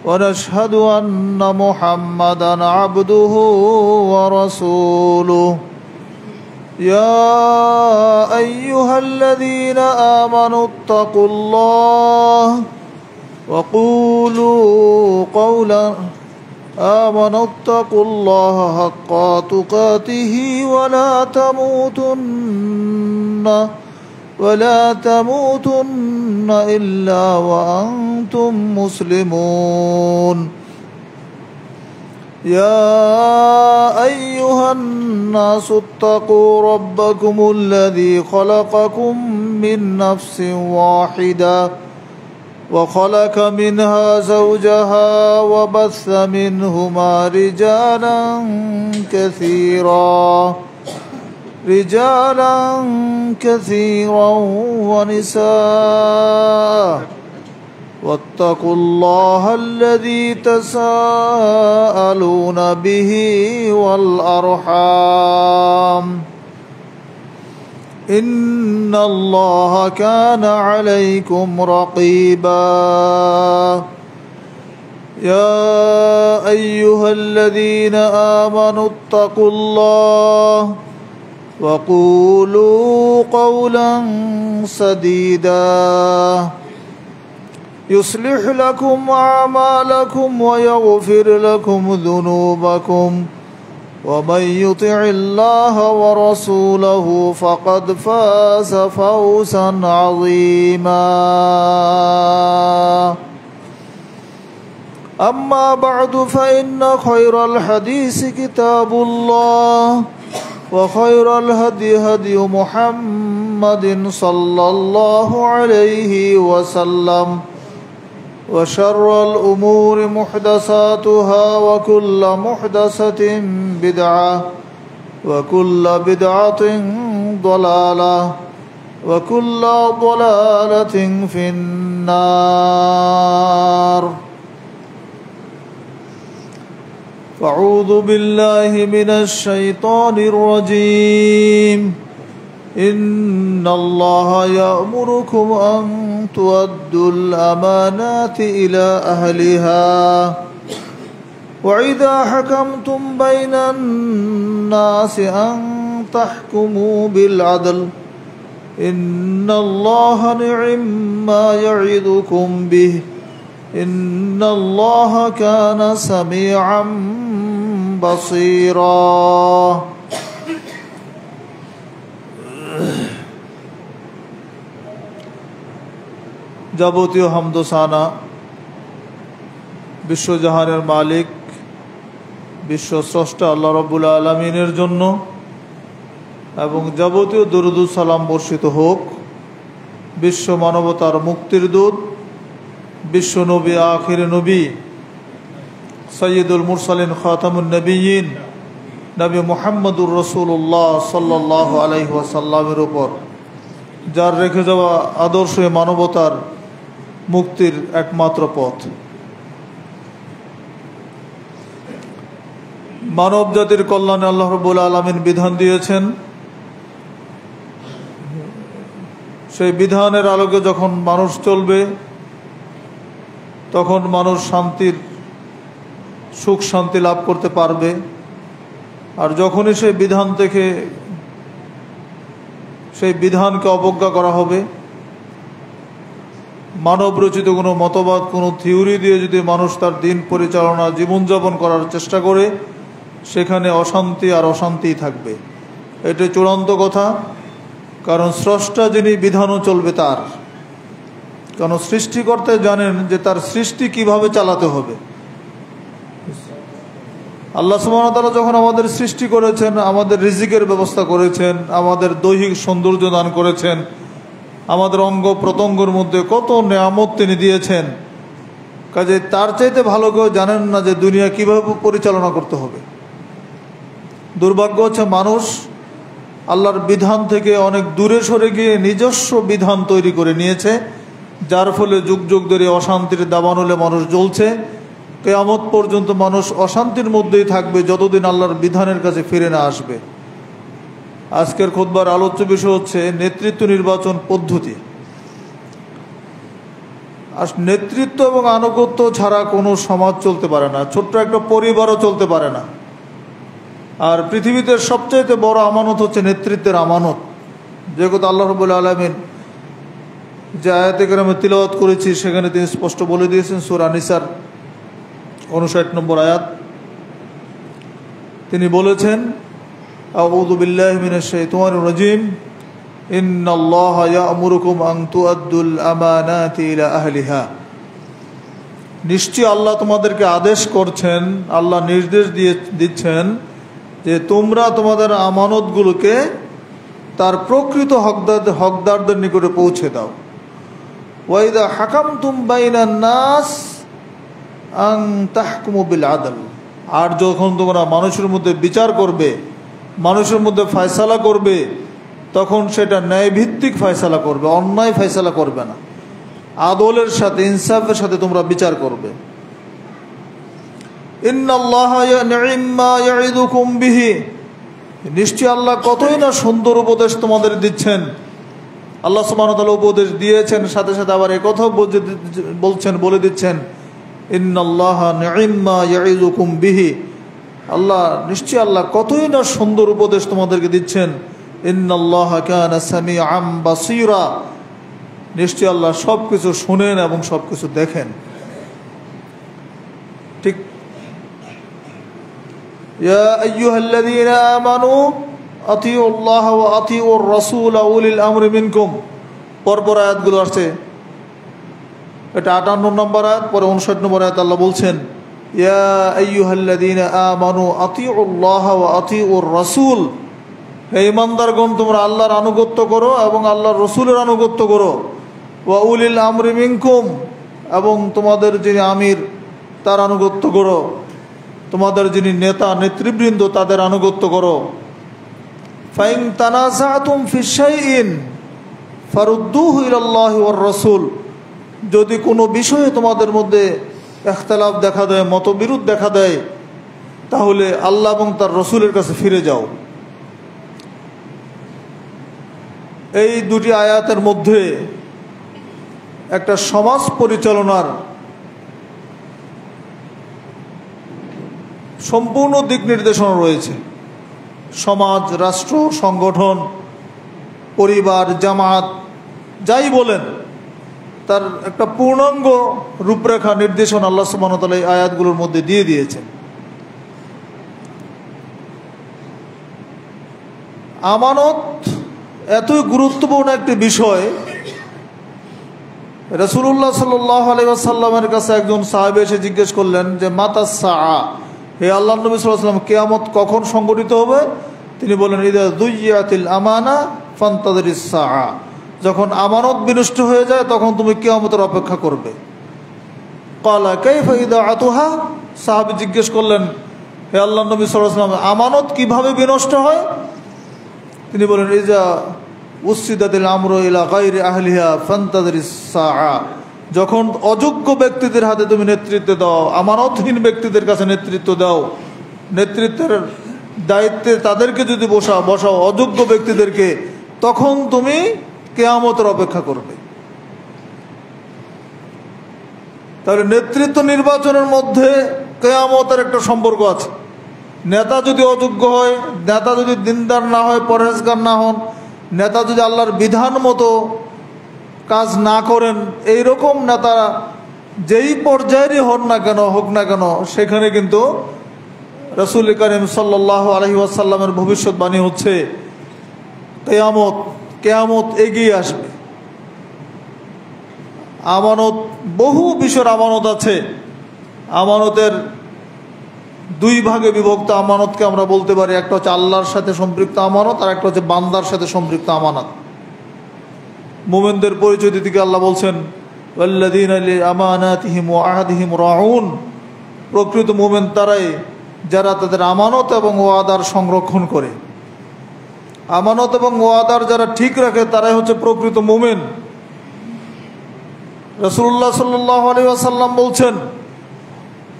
ونشهد أن محمدا عبده ورسوله يا أيها الذين آمنوا اتقوا الله اتقوا الله حق تقاته ولا تموتن إلا وأنتم مسلمون يا أيها الناس اتقوا ربكم الذي خلقكم من نفس واحدة وخلق منها زوجها وبث منهما رجالا كثيرا ونساء واتقوا الله الذي تساءلون به والأرحام إن الله كان عليكم رقيبا يا أيها الذين آمنوا اتقوا الله وقولوا قولا سديدا يصلح لكم أعمالكم ويغفر لكم ذنوبكم ومن يطع الله ورسوله فقد فاز فوزا عظيما أما بعد فإن خير الحديث كتاب الله وخير الهدي هدي محمد صلى الله عليه وسلم وشر الأمور محدثاتها وكل محدثة بدعة وكل بدعة ضلالة وكل ضلالة في النار أعوذ بالله من الشيطان الرجيم إن الله يأمركم أن تؤدوا الأمانات إلى أهلها وإذا حكمتم بين الناس أن تحكموا بالعدل إن الله نعم ما يعظكم به إن الله كان سميعا بصيرا যাবতীয় হামদ ও সানা বিশ্বজাহানের মালিক বিশ্ব স্রষ্টা আল্লাহ রাব্বুল আলামিনের জন্য এবং যাবতীয় দরুদ ও সালাম বর্ষিত হোক বিশ্ব মানবতার মুক্তির দূত বিশ্ব নবী আখির নবী সৈয়দুল মুরসালিন খাতামুন নবিয়্যিন নবী মুহাম্মদুর রাসূলুল্লাহ সাল্লাল্লাহু আলাইহি ওয়াসাল্লামের উপর যার রেখে যাওয়া আদর্শ মানবতার মুক্তির একমাত্র পথ। মানব জাতির কল্যাণে আল্লাহ রাব্বুল আলামিন বিধান দিয়েছেন, সেই বিধানের আলোকে যখন মানুষ চলবে তখন মানুষ সুখ শান্তি লাভ করতে পারবে। আর যখনই সেই বিধানকে অবজ্ঞা করা হবে, মানব রচিত কোনো মতবাদ কোনো থিওরি দিয়ে যদি মানুষ তার দিন পরিচালনা জীবনযাপন করার চেষ্টা করে, সেখানে অশান্তি আর অশান্তিই থাকবে। এটা চূড়ান্ত কথা। কারণ স্রষ্টা যিনি, বিধানও চলবে তার। কারণ সৃষ্টিকর্তা জানেন যে তার সৃষ্টি কিভাবে চালাতে হবে। আল্লাহ সুবহানাহু ওয়া তাআলা যখন আমাদের সৃষ্টি করেছেন, আমাদের রিজিকের ব্যবস্থা করেছেন, আমাদের দৈহিক সৌন্দর্য দান করেছেন, আমাদের অঙ্গ প্রত্যঙ্গের মধ্যে কত নেয়ামত তিনি দিয়েছেন। কাজে তার চাইতে ভালো কেউ জানেন না যে দুনিয়া কিভাবে পরিচালনা করতে হবে। দুর্ভাগ্য হচ্ছে মানুষ আল্লাহর বিধান থেকে অনেক দূরে সরে গিয়ে নিজস্ব বিধান তৈরি করে নিয়েছে, যার ফলে যুগ যুগ ধরে অশান্তির দাবানলে মানুষ জ্বলছে। কিয়ামত পর্যন্ত মানুষ অশান্তির মধ্যেই থাকবে যতদিন আল্লাহর বিধানের কাছে ফিরে না আসবে। আজকের খুতবার আলোচ্য বিষয় হচ্ছে নেতৃত্ব নির্বাচন পদ্ধতি। আর নেতৃত্ব এবং আনুগত্য ছাড়া কোনো সমাজ চলতে পারে না, ছোট্ট একটা পরিবারও চলতে পারে না। আর পৃথিবীতে সবচাইতে বড় আমানত হচ্ছে নেতৃত্বের আমানত, যে কথা আল্লাহ রাব্বুল আলামিন যে আয়াতে কেরামে তিলাওয়াত করেছি সেখানে তিনি স্পষ্ট বলে দিয়েছেন। সূরা নিসার 59 নম্বর আয়াত, তিনি বলেছেন, আউযু বিল্লাহি মিনাশ শাইতানির রাজীম, ইন্নাল্লাহা ইয়া'মুরুকুম আন তুআদ্দুল আমানাতি ইলা আহলিহা। নিশ্চয়ই আল্লাহ তোমাদেরকে আদেশ করছেন, আল্লাহ নির্দেশ দিচ্ছেন যে তোমরা তোমাদের আমানতগুলোকে তার প্রকৃত হকদারদের নিকটে পৌঁছে দাও। ওয়াইদা হাকামতুম বাইনান নাস আন তাহকুমু বিল আদল। আর যখন তোমরা মানুষের মধ্যে বিচার করবে, মানুষের মধ্যে ফয়সালা করবে, তখন সেটা ন্যায়ভিত্তিক ফয়সালা করবে, অন্যায় ফয়সালা করবে না, আদলের সাথে ইনসাফের সাথে তোমরা বিচার করবে। ইন্নাল্লাহা নি'ম্মা ইয়া'iদুকুম বিহি, নিশ্চয়ই আল্লাহ কতই না সুন্দর উপদেশ তোমাদের দিচ্ছেন। আল্লাহ সুবহানাহু ওয়া তাআলা উপদেশ দিয়েছেন, সাথে সাথে আবার এই কথাও বলছেন, বলে দিচ্ছেন, ইন্নাল্লাহা নি'ম্মা ইয়া'iদুকুম বিহি, আল্লাহ নিশ্চয়ই আল্লাহ কতই না সুন্দর উপদেশ তোমাদেরকে দিচ্ছেন। ইন্নাল্লাহা কানা সামিআম বাসীরা, নিশ্চয়ই আল্লাহ সব কিছু শুনেন এবং সব কিছু দেখেন। ঠিক, ইয়া আইয়ুহাল্লাযীনা আমানু আতিউল্লাহ ওয়া আতিউর রাসূল ওয়া উলিল আমরি মিনকুম, পরপর আয়াতগুলো আসছে। এটা 58 নম্বর আয়াত, পরে 59 নম্বর আয়াত আল্লাহ বলছেন, ইয়া আইয়ুহাল্লাযীনা আমানু আতিউল্লাহ ওয়া আতিউর রাসূল, হে ঈমানদারগণ তোমরা আল্লাহর আনুগত্য করো এবং আল্লাহর রাসূলের আনুগত্য করো। ওয়া উলিল আমরি মিনকুম, এবং তোমাদের যিনি আমির তার আনুগত্য করো, তোমাদের যিনি নেতা নেতৃবৃন্দ তাদের আনুগত্য করো। ফাইন তানাযাতুম ফি শাইইন ফারুদ্দুহু ইলাল্লাহি ওয়ার রাসূল, যদি কোনো বিষয়ে তোমাদের মধ্যে ইখতিলাফ দেখা দেয়, মতবিরোধ দেখা দেয়, তাহলে আল্লাহ এবং তার রাসূলের কাছে ফিরে যাও। এই দুটি আয়াতের মধ্যে একটা সমাজ পরিচালনার সম্পূর্ণ দিক নির্দেশনা রয়েছে। সমাজ, রাষ্ট্র, সংগঠন, পরিবার, জামাত, যাই বলেন, তার একটা পূর্ণাঙ্গ রূপরেখা নির্দেশনা আল্লাহ সুবহানাহু ওয়া তাআলা এই আয়াতগুলোর মধ্যে দিয়ে দিয়েছেন। আমানত এতই গুরুত্বপূর্ণ একটি বিষয়, রাসূলুল্লাহ সাল্লাল্লাহু আলাইহি ওয়াসাল্লামের কাছে একজন সাহাবী এসে জিজ্ঞেস করলেন যে মাতাস সাআ, হে আল্লাহর নবী সাল্লাল্লাহু আলাইহি ওয়াসাল্লাম, কিয়ামত কখন সংঘটিত হবে? তিনি বলেন, ইযা দুইয়াতিল আমানা ফান্তাযিরিস সাআ, যখন আমানত বিনষ্ট হয়ে যায় তখন তুমি কিয়ামতের অপেক্ষা করবে। ক্বালা কাইফা ইদাআতুহা, সাহাবী জিজ্ঞেস করলেন, হে আল্লাহর নবী সাল্লাল্লাহু আলাইহি ওয়াসাল্লাম, আমানত কিভাবে বিনষ্ট হয়? তিনি বলেন, ইজা উসিদাতিল আমরু ইলা গায়রি আহলিহা ফান্তাযিরিস সাআ, যখন অযোগ্য ব্যক্তিদের হাতে তুমি নেতৃত্ব দাও, আমানতহীন ব্যক্তিদের কাছে নেতৃত্ব দাও, নেতৃত্বের দায়িত্বে তাদেরকে যদি বসাও অযোগ্য ব্যক্তিদেরকে, তখন তুমি কিয়ামতের অপেক্ষা করবে। তাহলে নেতৃত্ব নির্বাচনের মধ্যে কিয়ামতের একটা সম্পর্ক আছে। নেতা যদি অযোগ্য হয়, নেতা যদি দিনদার না হয়, পরহেজগার না হন, নেতা যদি আল্লাহর বিধান মতো কাজ না করেন, এইরকম নেতা যেই পর্যায়েরই হোক না কেন, সেখানে কিন্তু রাসূল করিম সাল্লাল্লাহু আলাইহি ওয়াসাল্লামের ভবিষ্যৎবাণী হচ্ছে কিয়ামত এগিয়ে আসবে। আমানত, বহু বিষয়ের আমানত আছে। আমানতের দুই ভাগে বিভক্ত আমানতকে আমরা বলতে পারি, একটা হচ্ছে আল্লাহর সাথে সম্পৃক্ত আমানত, আর একটা হচ্ছে বান্দার সাথে সম্পৃক্ত আমানত। মুমিনদের পরিচয় দিতে গিয়ে আল্লাহ বলছেন, ওয়াল্লাযীনা লিআমানাতিহিম ওয়া আহদিহিম রাউন, প্রকৃত মুমিন তারাই যারা তাদের আমানত এবং ওয়াদার সংরক্ষণ করে। আমানত এবং ওয়াদার যারা ঠিক রাখে তারাই হচ্ছে প্রকৃত মুমিন। রাসূলুল্লাহ সাল্লাল্লাহু আলাইহি ওয়াসাল্লাম বলছেন,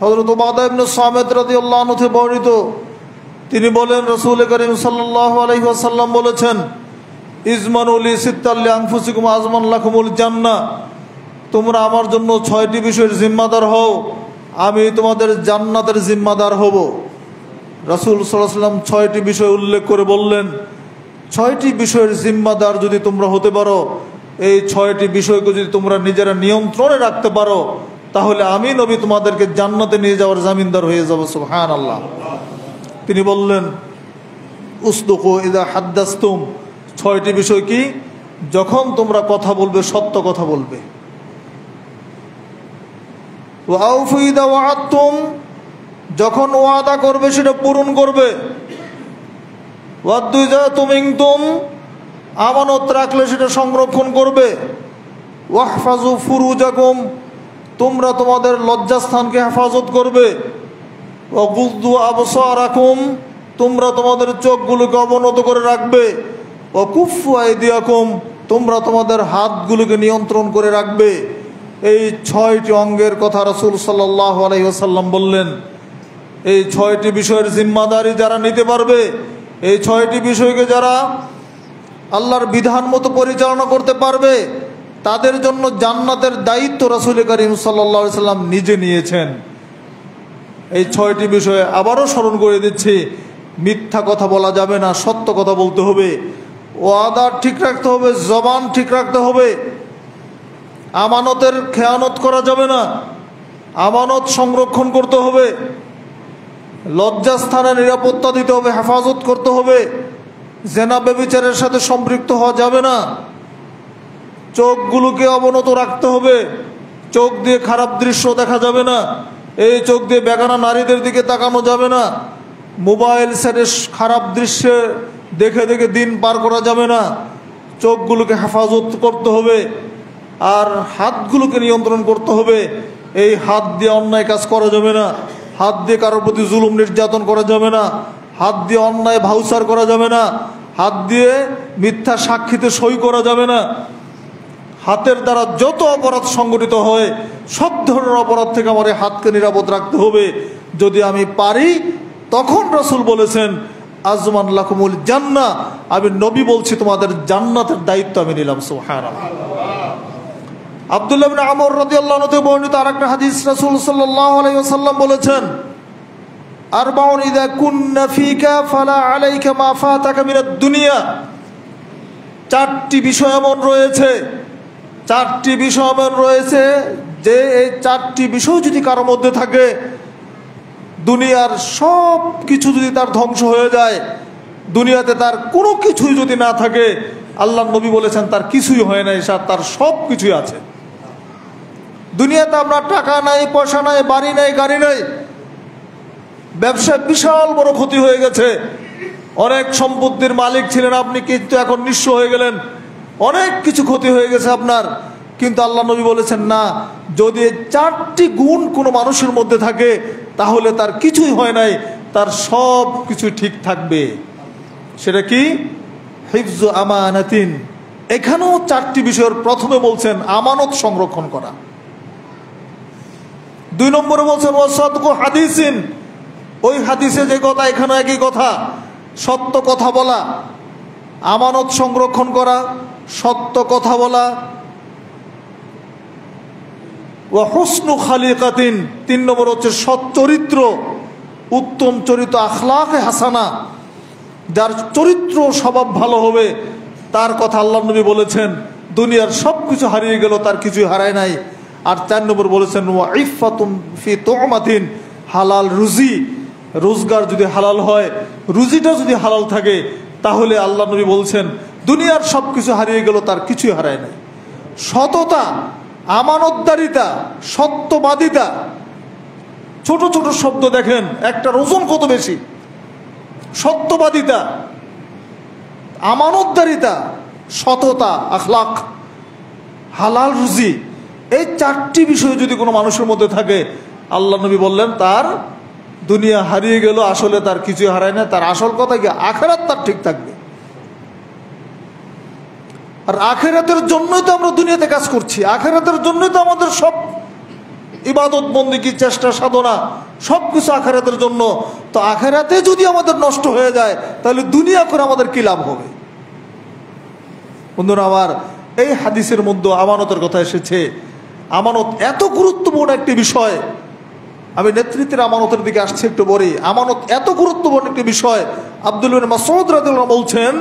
হযরত উবাদা ইবনে সামিত রাদিয়াল্লাহু আনহু থেকে বর্ণিত, তিনি বলেন, রাসূল করিম সাল্লাল্লাহু আলাইহি ওয়াসাল্লাম বলেছেন, ইজমানু লি সিত্তাল লি আনফুসিকুম আজমান লাকুমুল জান্নাহ, তোমরা আমার জন্য 6টি বিষয়ের জিম্মাদার হও, আমি তোমাদের জান্নাতের জিম্মাদার হব। রাসূল সাল্লাল্লাহু আলাইহি ওয়াসাল্লাম 6টি বিষয় উল্লেখ করে বললেন, 6টি বিষয়ের জিম্মাদার যদি তোমরা হতে পারো, এই 6টি বিষয়কে যদি তোমরা নিজেরা নিয়ন্ত্রণে রাখতে পারো, তাহলে আমি নবী তোমাদেরকে জান্নাতে নিয়ে যাওয়ার জামিনদার হয়ে যাব। সুবহানাল্লাহ। তিনি বললেন, উসদুকু ইযা হাদ্দাসতুম। 6টি বিষয় কি? যখন তোমরা কথা বলবে সত্য কথা বলবে। ওয়া আউফু ইযা ওয়াআদতুম। যখন ওয়াদা করবে সেটা পূরণ করবে। ওয়াদ্দু ইযা তুমিনতুম। আমানত রাখলে সেটা সংরক্ষণ করবে। ওয়াহফাজু ফুরুজাকুম। তোমরা তোমাদের লজ্জাস্থানকে হেফাজত করবে। ওয়াগুদ্দু আবসারাকুম। তোমরা তোমাদের চোখগুলোকে অবনত করে রাখবে। ওয়াকুফু আইদিয়াকুম। তোমরা তোমাদের হাতগুলোকে নিয়ন্ত্রণ করে রাখবে। এই 6টি অঙ্গের কথা রাসূল সাল্লাল্লাহু আলাইহি ওয়াসাল্লাম বললেন। এই 6টি বিষয়ের জিম্মাদারি যারা নিতে পারবে, এই 6টি বিষয়কে যারা আল্লাহর বিধান মতো পরিচালনা করতে পারবে, তাদের জন্য জান্নাতের দায়িত্ব রাসূল করিম সাল্লাল্লাহু আলাইহি ওয়াসাল্লাম নিজে নিয়েছেন। এই 6টি বিষয়ে আবারও স্মরণ করে দিচ্ছি। মিথ্যা কথা বলা যাবে না, সত্য কথা বলতে হবে। ওয়াদা ঠিক রাখতে হবে, জবান ঠিক রাখতে হবে। আমানতের খেয়ানত করা যাবে না, আমানত সংরক্ষণ করতে হবে। লজ্জাস্থানে নিরাপত্তা দিতে হবে, হেফাজত করতে হবে। জেনা ব্যভিচারের সাথে সম্পৃক্ত হওয়া যাবে না। চোখগুলোকে অবনত রাখতে হবে। চোখ দিয়ে খারাপ দৃশ্য দেখা যাবে না। এই চোখ দিয়ে বেগানা নারীদের দিকে তাকানো যাবে না। মোবাইল সেটে খারাপ দৃশ্যে দেখে দেখে দিন পার করা যাবে না। চোখগুলোকে হেফাজত করতে হবে। আর হাতগুলোকে নিয়ন্ত্রণ করতে হবে। এই হাত দিয়ে অন্যায় কাজ করা যাবে না। হাত দিয়ে কারোর প্রতি জুলুম নির্যাতন করা যাবে না। হাত দিয়ে অন্যায় ভাউচার করা যাবে না। হাত দিয়ে মিথ্যা সাক্ষীতে সই করা যাবে না। হাতের দ্বারা যত অপরাধ সংগঠিত হয়, সব ধরনের অপরাধ থেকে আমার এই হাতকে নিরাপদ রাখতে হবে। যদি আমি পারি, তখন রাসূল বলেছেন, আজমান লাকুমুল জান্নাহ। আমি নবী বলছি, তোমাদের জান্নাতের দায়িত্ব আমি নিলাম। সুবহানাল্লাহ। আব্দুল্লাহ ইবনে আমর রাদিয়াল্লাহু আনহু থেকে বর্ণিত আরেকটা হাদিস, রাসূল সাল্লাল্লাহু আলাইহি ওয়াসাল্লাম বলেছেন, আরবাউন ইযা কুন্না ফিকা ফালা আলাইকা মা ফাতাকা মিনাদ দুনিয়া। 4টি বিষয় এমন রয়েছে, 4টি বিষয় এমন রয়েছে যে এই 4টি বিষয় যদি কারোর মধ্যে থাকে, দুনিয়ার সব কিছু যদি তার ধ্বংস হয়ে যায়, দুনিয়াতে তার কোনো কিছুই যদি না থাকে, আল্লাহর নবী বলেছেন তার কিছুই হয় নাই, তার সব কিছুই আছে। দুনিয়াতে আপনার টাকা নাই, পয়সা নাই, বাড়ি নাই, গাড়ি নাই, ব্যবসায় বিশাল বড় ক্ষতি হয়ে গেছে, অনেক সম্পত্তির মালিক ছিলেন আপনি, কিন্তু এখন নিঃস্ব হয়ে গেলেন, অনেক কিছু ক্ষতি হয়ে গেছে আপনার। কিন্তু আল্লাহ নবী বলেছেন না, যদি 4টি গুণ কোনো মানুষের মধ্যে থাকে, তাহলে তার কিছুই হয় নাই, তার সব কিছু ঠিক থাকবে। সেটা কি? হিফজু আমানাতিন। এখানেও 4টি বিষয়ের প্রথমে বলছেন আমানত সংরক্ষণ করা। 2 নম্বরে বলছেন ওয়াসাদকু হাদিসিন। ওই হাদিসে যে কথা, এখানে একই কথা, সত্য কথা বলা, আমানত সংরক্ষণ করা, সত্য কথা বলা। ওয়া হুসনু খালিকাতিন। 3 নম্বর হচ্ছে সৎ চরিত্র, উত্তম চরিত্র, আখলাকে হাসানা। যার চরিত্র স্বভাব ভালো হবে, তার কথা আল্লাহ নবী বলেছেন, দুনিয়ার সব কিছু হারিয়ে গেল, তার কিছুই হারায় নাই। আর 4 নম্বর বলেছেন ওয়া ইফাতুন ফি তুমাতিন। হালাল রুজি, রোজগার যদি হালাল হয়, রুজিটা যদি হালাল থাকে, তাহলে আল্লাহ নবী বলছেন দুনিয়ার সব কিছু হারিয়ে গেল, তার কিছুই হারায় নাই। সততা, আমানতদারিতা, সত্যবাদিতা। ছোট ছোট শব্দ দেখেন, একটার ওজন কত বেশি। সত্যবাদিতা, আমানতদারিতা, সততা, আখলাক, হালাল রুজি। এই 4টি বিষয় যদি কোনো মানুষের মধ্যে থাকে, আল্লাহ নবী বললেন তার দুনিয়া হারিয়ে গেল, আসলে তার কিছুই হারায় না, তার আসল কথা কি, আখিরাত তার ঠিক থাকবে। আর আখিরাতের জন্যই তো আমরা দুনিয়াতে কাজ করছি, আখিরাতের জন্যই তো আমাদের সব ইবাদত বন্দেগী, চেষ্টা সাধনা, সব কিছু আখিরাতের জন্য। তো আখিরাতে যদি আমাদের নষ্ট হয়ে যায়, তাহলে দুনিয়া করে আমাদের কি লাভ হবে? বন্ধুরা আমার, এই হাদিসের মধ্যে আমানতের কথা এসেছে। আমানত এত গুরুত্বপূর্ণ একটি বিষয়। আমি নেতৃত্বের আমানতের দিকে আসছি একটু পরে। আমানত এত গুরুত্বপূর্ণ একটি বিষয়। আব্দুল্লাহ ইবনে মাসউদ রাদিয়াল্লাহু আনহু বলছেন,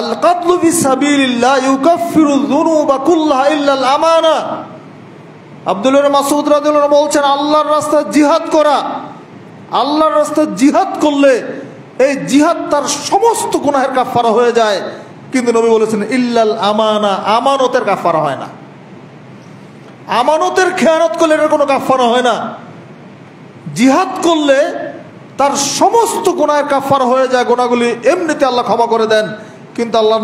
আল কাতলু ফি সাবিলিল্লাহ ইউকাফিরু যুনুবা কুল্লাহা ইল্লা আল আমানা। আব্দুল্লাহ ইবনে মাসউদ রাদিয়াল্লাহু আনহু বলছেন, আল্লাহর রাস্তায় জিহাদ করা, আল্লাহর রাস্তায় জিহাদ করলে এই জিহাদ তার সমস্ত গুনাহের কাফারা হয়ে যায়। কিন্তু নবী বলেছেন ইল্লাল আমানা, আমানতের কাফারা হয় না। আমানতের খেয়ানত করলে এটার কোনো কাফারা হয় না। জিহাদ করলে তার সমস্ত গুনাহের কাফারা হয়ে যায়, গুনাহগুলি এমনিতে আল্লাহ ক্ষমা করে দেন। কিন্তু আল্লাহ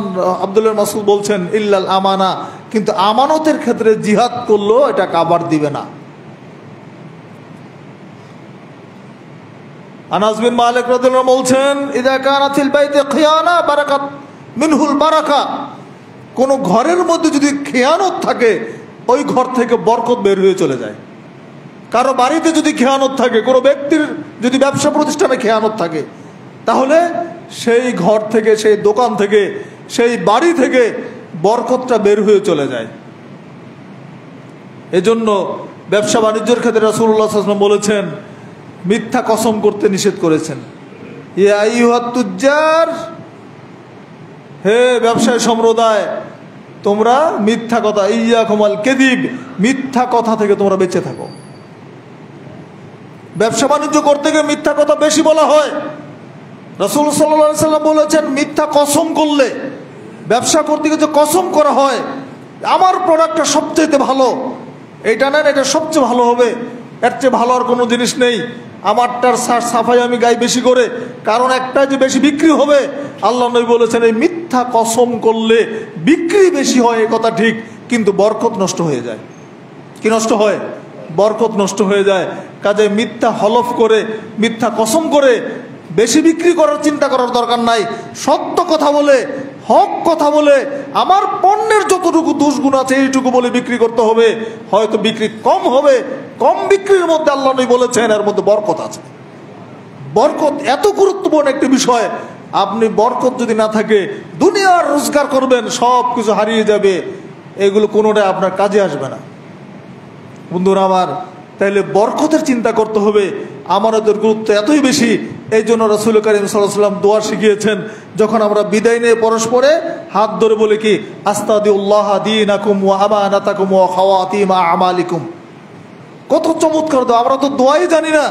আব্দুল্লাহ মাসউদ বলছেন ইল্লাল আমানা, কিন্তু আমানতের ক্ষেত্রে জিহাদ করলেও এটা কাবার দিবে না। আনাস বিন মালিক রাদিয়াল্লাহু আনহু বলছেন, ইযা কানাতিল বাইতে খিয়ানা বারাকাত মিনহুল বারাকা। কোন ঘরের মধ্যে যদি খেয়ানত থাকে, ওই ঘর থেকে বরকত বের হয়ে চলে যায়। কারো বাড়িতে যদি খেয়ানত থাকে, কোনো ব্যক্তির যদি ব্যবসা প্রতিষ্ঠানে খেয়ানত থাকে, তাহলে সেই ঘর থেকে, সেই দোকান থেকে, সেই বাড়ি থেকে বরকতটা বের হয়ে চলে যায়। এজন্য ব্যবসা বাণিজ্যের ক্ষেত্রে রাসূলুল্লাহ সাল্লাল্লাহু আলাইহি ওয়াসাল্লাম বলেছেন, মিথ্যা কসম করতে নিষেধ করেছেন। ইয়া আইয়ুহাত তুজ্জার, হে ব্যবসায়ী সম্প্রদায়, তোমরা মিথ্যা কথা, ইয়াকুমাল কাযিব, মিথ্যা কথা থেকে তোমরা বেঁচে থাকো। ব্যবসা বাণিজ্য করতে গিয়ে মিথ্যা কথা বেশি বলা হয়। রাসূল সাল্লাল্লাহু আলাইহি ওয়াসাল্লাম বলেছেন, মিথ্যা কসম করলে, ব্যবসা করতে গিয়ে যে কসম করা হয়, আমার প্রোডাক্টটা সবচেয়ে ভালো, এটা নেন, এটা সবচেয়ে ভালো হবে, এর চেয়ে ভালো আর কোনো জিনিস নেই, আমারটার সাফাই আমি গাই বেশি করে, কারণ একটা যে বেশি বিক্রি হবে। আল্লাহ নবী বলেছেন, এই মিথ্যা কসম করলে বিক্রি বেশি হয়, এ কথা ঠিক, কিন্তু বরকত নষ্ট হয়ে যায়। কি নষ্ট হয়? বরকত নষ্ট হয়ে যায়। কাজে মিথ্যা হলফ করে, মিথ্যা কসম করে বেশি বিক্রি করার চিন্তা করার দরকার নাই। সত্য কথা বলে, হক কথা বলে, আমার পণ্যের যতটুকু দোষগুণ আছে এইটুকু বলে বিক্রি করতে হবে। হয়তো বিক্রি কম হবে, কম বিক্রির মধ্যে আল্লাহ নবী বলেছেন এর মধ্যে বরকত আছে। বরকত এত গুরুত্বপূর্ণ একটি বিষয়। আপনি বরকত যদি না থাকে, দুনিয়ার রোজগার করবেন, সব কিছু হারিয়ে যাবে, এগুলো কোনোটাই আপনার কাজে আসবে না। বন্ধুরা আমার, তাইলে বরকতের চিন্তা করতে হবে। আমানতের গুরুত্ব এতই বেশি, এই জন্য রাসূল কারীম সাল্লাল্লাহু আলাইহি ওয়াসাল্লাম দোয়া শিখিয়েছেন, যখন আমরা বিদায় নিয়ে পরস্পরে হাত ধরে বলে কি, আস্তাদিউল্লাহ দীনাকুম ওয়া আমানাতাকুম ওয়া খাওয়াতিম আমালিকুম। কত চমৎকার দোয়া! আমরা তো দোয়াই জানি না।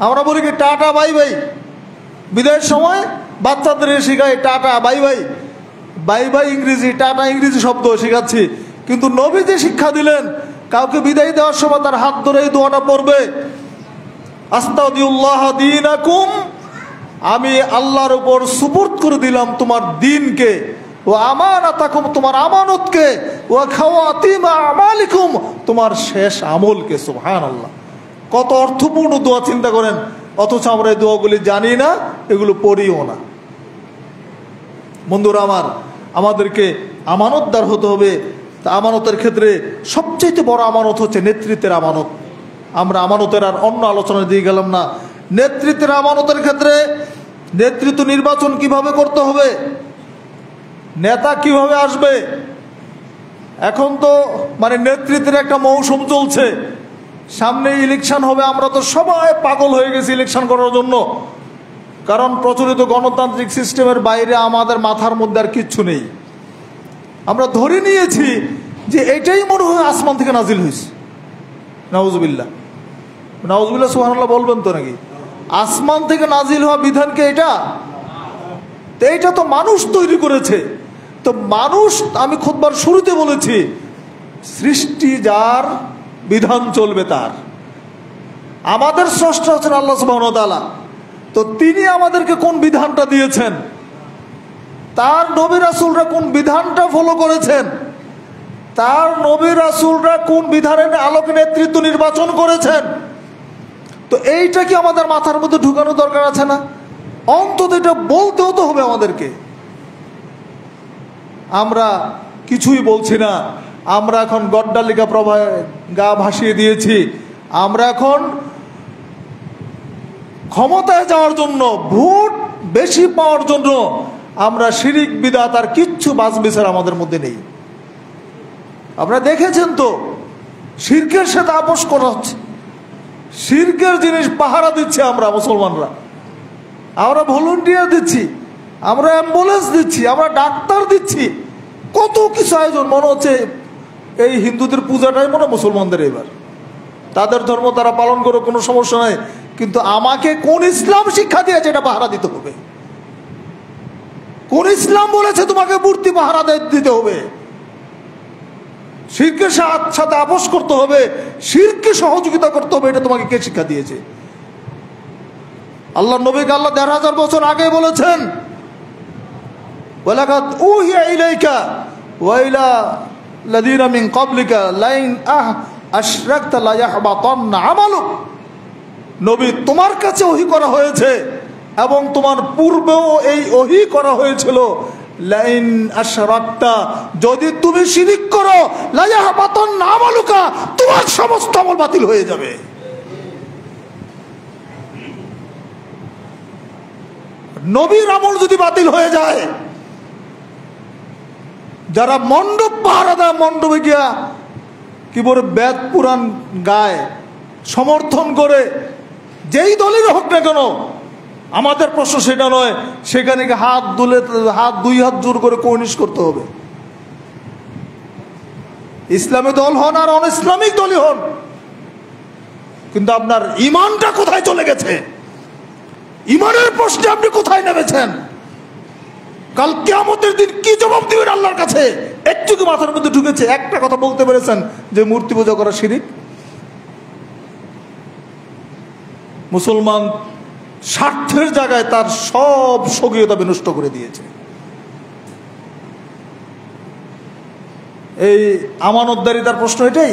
আমরা বলি কি টাটা বাই বাই, বিদায়ের সময় বাচ্চাদের শেখাই tata bye bye. Bye bye ইংরেজি, টাটা ইংরেজি শব্দ শেখাচ্ছি, কিন্তু নবী যে শিক্ষা দিলেন, কাউকে বিদায় দেওয়ার সময় তার হাত ধরে এই দোয়াটা পড়বে, আস্তাদিউল্লাহ দীনাকুম, আমি আল্লাহর উপর সুপুর্দ করে দিলাম তোমার দ্বীনকে, ও আমানাতাকুম, তোমার আমানতকে, ও খাওয়াতিম আমালিকুম, তোমার শেষ আমলকে। সুবহানাল্লাহ, কত অর্থপূর্ণ দোয়া, চিন্তা করেন। অথচ আমরা এই দোয়াগুলি জানি না, এগুলো পড়িও না। বন্ধুরা আমার, আমাদেরকে আমানতদার হতে হবে। তা আমানতের ক্ষেত্রে সবচেয়ে বড় আমানত হচ্ছে নেতৃত্বের আমানত। আমরা আমানতের আর অন্য আলোচনা দিয়ে গেলাম না। নেতৃত্বের আমানতের ক্ষেত্রে নেতৃত্ব নির্বাচন কিভাবে করতে হবে, নেতা কিভাবে আসবে। এখন তো মানে নেতৃত্বের একটা মৌসুম চলছে, সামনে ইলেকশন হবে। আমরা তো সবাই পাগল হয়ে গেছি ইলেকশন করার জন্য, কারণ প্রচলিত গণতান্ত্রিক সিস্টেমের বাইরে আমাদের মাথার মধ্যে আর কিচ্ছু নেই। আমরা ধরে নিয়েছি যে এটাই মনে হয় আসমান থেকে নাজিল হয়েছে। নাউজুবিল্লাহ, নাউজুবিল্লাহ, সুবহানাল্লাহ বলবেন তো নাকি? আসমান থেকে নাজিল হওয়া বিধানকে এটা, তো এইটা তো মানুষ তৈরি করেছে। তো মানুষ, আমি খুতবার শুরুতে বলেছি, সৃষ্টি যার, বিধান চলবে তার। আমাদের স্রষ্টা হচ্ছেন আল্লাহ সুবহানাহু ওয়া তাআলা। তো তিনি আমাদেরকে কোন বিধানটা দিয়েছেন, তার নবী রাসূলরা কোন বিধানটা ফলো করেছেন, তার নবী রাসূলরা কোন বিধানের আলোকে নেতৃত্ব নির্বাচন করেছেন, তো এইটা কি আমাদের মাথার মধ্যে ঢুকানো দরকার আছে না? অন্তত এটা বলতেও তো হবে আমাদেরকে। আমরা কিছুই বলছি না। আমরা এখন গড্ডালিকা প্রভায় গা ভাসিয়ে দিয়েছি। আমরা এখন ক্ষমতায় যাওয়ার জন্য, ভোট বেশি পাওয়ার জন্য আমরা শিরিক বিদআত আর কিচ্ছু বাছবিচার আমাদের মধ্যে নেই। আপনারা দেখেছেন তো, শিরকের সাথে আপোষ করা হচ্ছে, শিরকের জিনিস পাহারা দিচ্ছে। আমরা মুসলমানরা, আমরা ভলেন্টিয়ার দিচ্ছি, আমরা অ্যাম্বুলেন্স দিচ্ছি, আমরা ডাক্তার দিচ্ছি, কত কিছু আয়োজন। মনে হচ্ছে এই হিন্দুদের পূজাটাই মনে মুসলমানদের, এবার তাদের ধর্ম তারা পালন করে, কোনো সমস্যা নাই। কিন্তু আমাকে কোন ইসলাম শিক্ষা দিয়েছে এটা পাহারা দিতে হবে? কোন ইসলাম বলেছে তোমাকে মূর্তি পাহারা দিতে হবে? শিরকের সাথে আপোষ করতে হবে, শিরকে সহযোগিতা করতে হবে, এটা তোমাকে কে শিক্ষা দিয়েছে? আল্লাহ নবীকে আল্লাহ ১,৫০০ বছর আগে বলেছেন, ওয়ালাকাদ উহিয়া ইলাইকা ওয়া ইলা লাযিনা মিন ক্বাবলিকা লাইন আশরাকতা লা ইয়াহবাতান্না আমালুক। নবী, তোমার কাছে ওহী করা হয়েছে এবং তোমার পূর্বেও এই ওহী করা হয়েছিল, লাইন আশরাকতা, যদি তুমি শিরিক করো, লা ইয়াহবাতান্না আমালুকা, তোমার সমস্ত আমল বাতিল হয়ে যাবে। নবীর আমল যদি বাতিল হয়ে যায়, যারা মণ্ডপ পাহারা দেয়, মণ্ডপে গিয়া কি বলে বেদ পুরাণ গায়, সমর্থন করে, যেই দলের হোক না কেন, আমাদের প্রশ্ন সেটা নয়। সেখানে হাত দুলে, দুই হাত জোর করে কর্নিশ করতে হবে। ইসলামী দল হন আর অন ইসলামিক দলই হন, কিন্তু আপনার ইমানটা কোথায় চলে গেছে? ইমানের প্রশ্নে আপনি কোথায় নেমেছেন? কাল কিয়ামতের দিন কি জবাব দিবেন আল্লাহর কাছে? একটু কি মাথার মধ্যে ঢুকেছে? একটা কথা বলতে পেরেছেন যে মূর্তি পূজা করা শিরিক? মুসলমান স্বার্থের জায়গায় তার সব স্বকীয়তা বিনষ্ট করে দিয়েছে। এই আমানতদারিতার প্রশ্ন এটাই।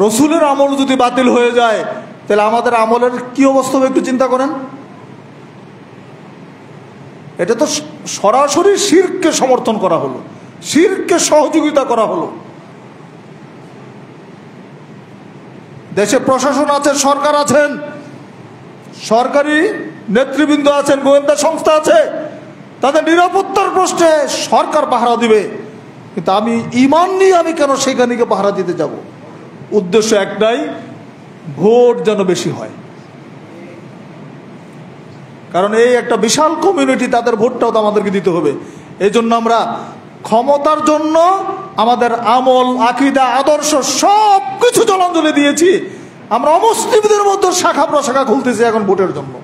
রসুলের আমল যদি বাতিল হয়ে যায়, তাহলে আমাদের আমলের কি অবস্থা হবে একটু চিন্তা করেন। এটা তো সরাসরি শিরককে সমর্থন করা হলো, শিরককে সহযোগিতা করা হলো। দেশে প্রশাসন আছে, সরকার আছেন, সরকারি নেতৃবৃন্দ আছেন, গোয়েন্দা সংস্থা আছে, তাদের নিরাপত্তার প্রশ্নে সরকার পাহারা দিবে। কিন্তু আমি ইমান নিয়ে আমি কেন সেখানে গিয়ে পাহারা দিতে যাব? উদ্দেশ্য একটাই, ভোট যেন বেশি হয়। কারণ এই একটা বিশাল কমিউনিটি, তাদের ভোটটাও তো আমাদেরকে দিতে হবে। এই জন্য আমরা ক্ষমতার জন্য আমাদের আমল, আকীদা, আদর্শ সব কিছু জলাঞ্জলি দিয়েছি। আমরা অমুসলিমদের মধ্যে শাখা প্রশাখা খুলতেছি এখন ভোটের জন্য।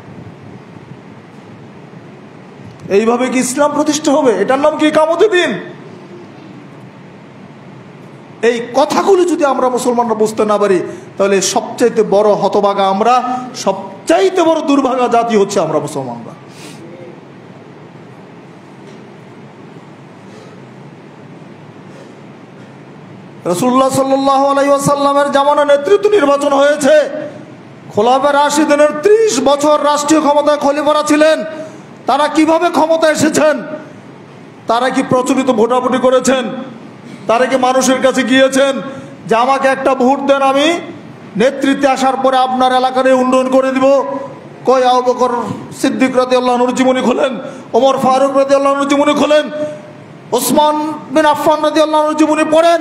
এইভাবে কি ইসলাম প্রতিষ্ঠা হবে? এটার নাম কি ইকামতের দিন? এই কথাগুলো যদি আমরা মুসলমানরা বুঝতে না পারি, তাহলে সবচাইতে বড় হতভাগা আমরা, সবচাইতে বড় দুর্ভাগা জাতি হচ্ছে আমরা মুসলমানরা। রাসূলুল্লাহ সাল্লাল্লাহু আলাইহি ওয়াসাল্লামের জামানা নেতৃত্ব নির্বাচন হয়েছে। খোলাফায়ে রাশিদিনের 30 বছর রাষ্ট্রীয় ক্ষমতায় খলিফারা ছিলেন। তারা কিভাবে ক্ষমতায় এসেছেন? তারা কি প্রচলিত ভোটাভুটি করেছেন? তারা কি মানুষের কাছে গিয়েছেন যে আমাকে একটা ভোট দেন, আমি নেতৃত্বে আসার পরে আপনার এলাকার উন্নয়ন করে দিব? কই আবু বকর সিদ্দিক রাদিয়াল্লাহু আনহুর জীবনী খোলেন, ওমর ফারুক রাদিয়াল্লাহু আনহুর জীবনী খোলেন, ওসমান বিন আফফান রাদিয়াল্লাহু আনহুর জীবনী পড়েন,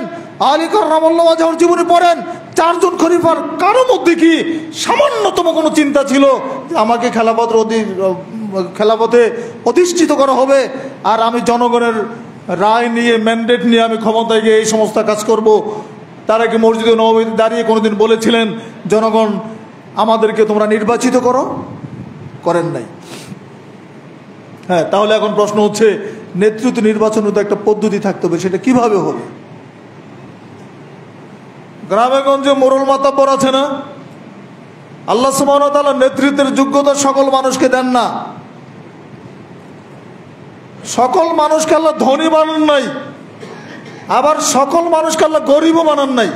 আলী কাররামাল্লাহু ওয়াজহুর জীবনী পড়েন। 4 জন খলিফার কারো মধ্যে কি সামান্যতম কোনো চিন্তা ছিল যে আমাকে খেলাফতে অধিষ্ঠিত করা হবে আর আমি জনগণের রায় নিয়ে, ম্যান্ডেট নিয়ে আমি ক্ষমতায় গিয়ে এই সমস্ত কাজ করব? তারা কি মসজিদে নববীতে দাঁড়িয়ে কোনোদিন বলেছিলেন জনগণ আমাদেরকে তোমরা নির্বাচিত করো? করেন নাই। হ্যাঁ, তাহলে এখন প্রশ্ন হচ্ছে, নেতৃত্ব নির্বাচনের তো একটা পদ্ধতি থাকতে হবে, সেটা কিভাবে হবে? গ্রামে গঞ্জে মোড়ল মাতাব্বর আছে না? আল্লাহ সুবহানাহু ওয়া তাআলা নেতৃত্বের যোগ্যতা সকল মানুষকে দেন না। সকল মানুষকে আল্লাহ ধনী বানান নাই, আবার সকল মানুষকে আল্লাহ গরিবও বানান নাই।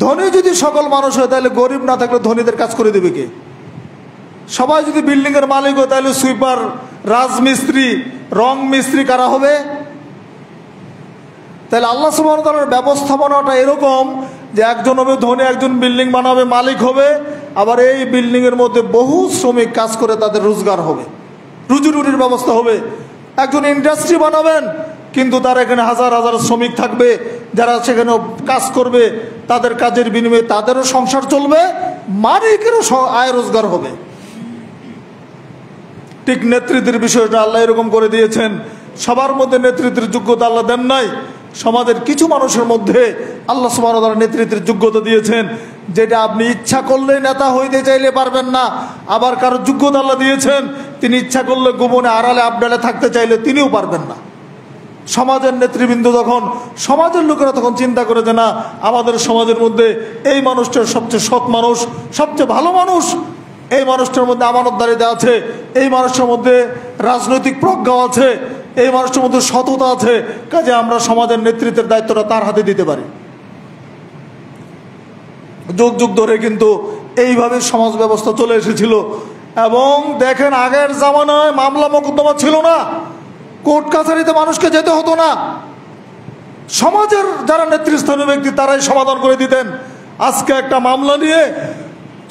ধনী যদি সকল মানুষ হয়, তাহলে গরিব না থাকলে ধনীদের কাজ করে দেবে কে? সবাই যদি বিল্ডিং এর মালিক হয়, তাহলে সুইপার, রাজমিস্ত্রি, রং মিস্ত্রি কারা হবে? তাহলে আল্লাহ সুবহানাহু ওয়া তাআলার ব্যবস্থাপনাটা এরকম যে একজন হবে ধনী, একজন বিল্ডিং বানাবে, মালিক হবে, আবার এই বিল্ডিং এর মধ্যে বহু শ্রমিক কাজ করে তাদের রোজগার হবে, রুজি রুটির ব্যবস্থা হবে। একজন ইন্ডাস্ট্রি বানাবেন, কিন্তু তার এখানে হাজার হাজার শ্রমিক থাকবে যারা সেখানে কাজ করবে, তাদের কাজের বিনিময়ে তাদেরও সংসার চলবে, মালিকেরও আয় রোজগার হবে। ঠিক নেতৃত্বের বিষয়টা আল্লাহ এরকম করে দিয়েছেন। সবার মধ্যে নেতৃত্বের যোগ্যতা আল্লাহ দেন নাই, সমাজের কিছু মানুষের মধ্যে আল্লাহ সুবহানাহু ওয়া তাআলা নেতৃত্বের যোগ্যতা দিয়েছেন, যেটা আপনি ইচ্ছা করলে নেতা হইতে চাইলে পারবেন না। আবার কারো যোগ্যতা আল্লাহ দিয়েছেন, তিনি ইচ্ছা করলে গোপনে আড়ালে আবডালে থাকতে চাইলে তিনিও পারবেন না। সমাজের নেতৃবৃন্দ তখন, সমাজের লোকেরা তখন চিন্তা করে যে না, আমাদের সমাজের মধ্যে এই মানুষটা সবচেয়ে সৎ মানুষ, সবচেয়ে ভালো মানুষ, এই মানুষটার মধ্যে আমানতদারিতা আছে, এই মানুষটার মধ্যে রাজনৈতিক প্রজ্ঞা আছে, এই মানুষটার মধ্যে সততা আছে, কাজে আমরা সমাজের নেতৃত্বের দায়িত্বটা তার হাতে দিতে পারি। যুগ যুগ ধরে কিন্তু এইভাবে সমাজ ব্যবস্থা চলে এসেছিল। এবং দেখেন, আগের জামানায় মামলা মোকদ্দমা ছিল না, কোর্ট কাছারিতে মানুষকে যেতে হতো না, সমাজের যারা নেতৃস্থানীয় ব্যক্তি তারাই সমাধান করে দিতেন। আজকে একটা মামলা নিয়ে,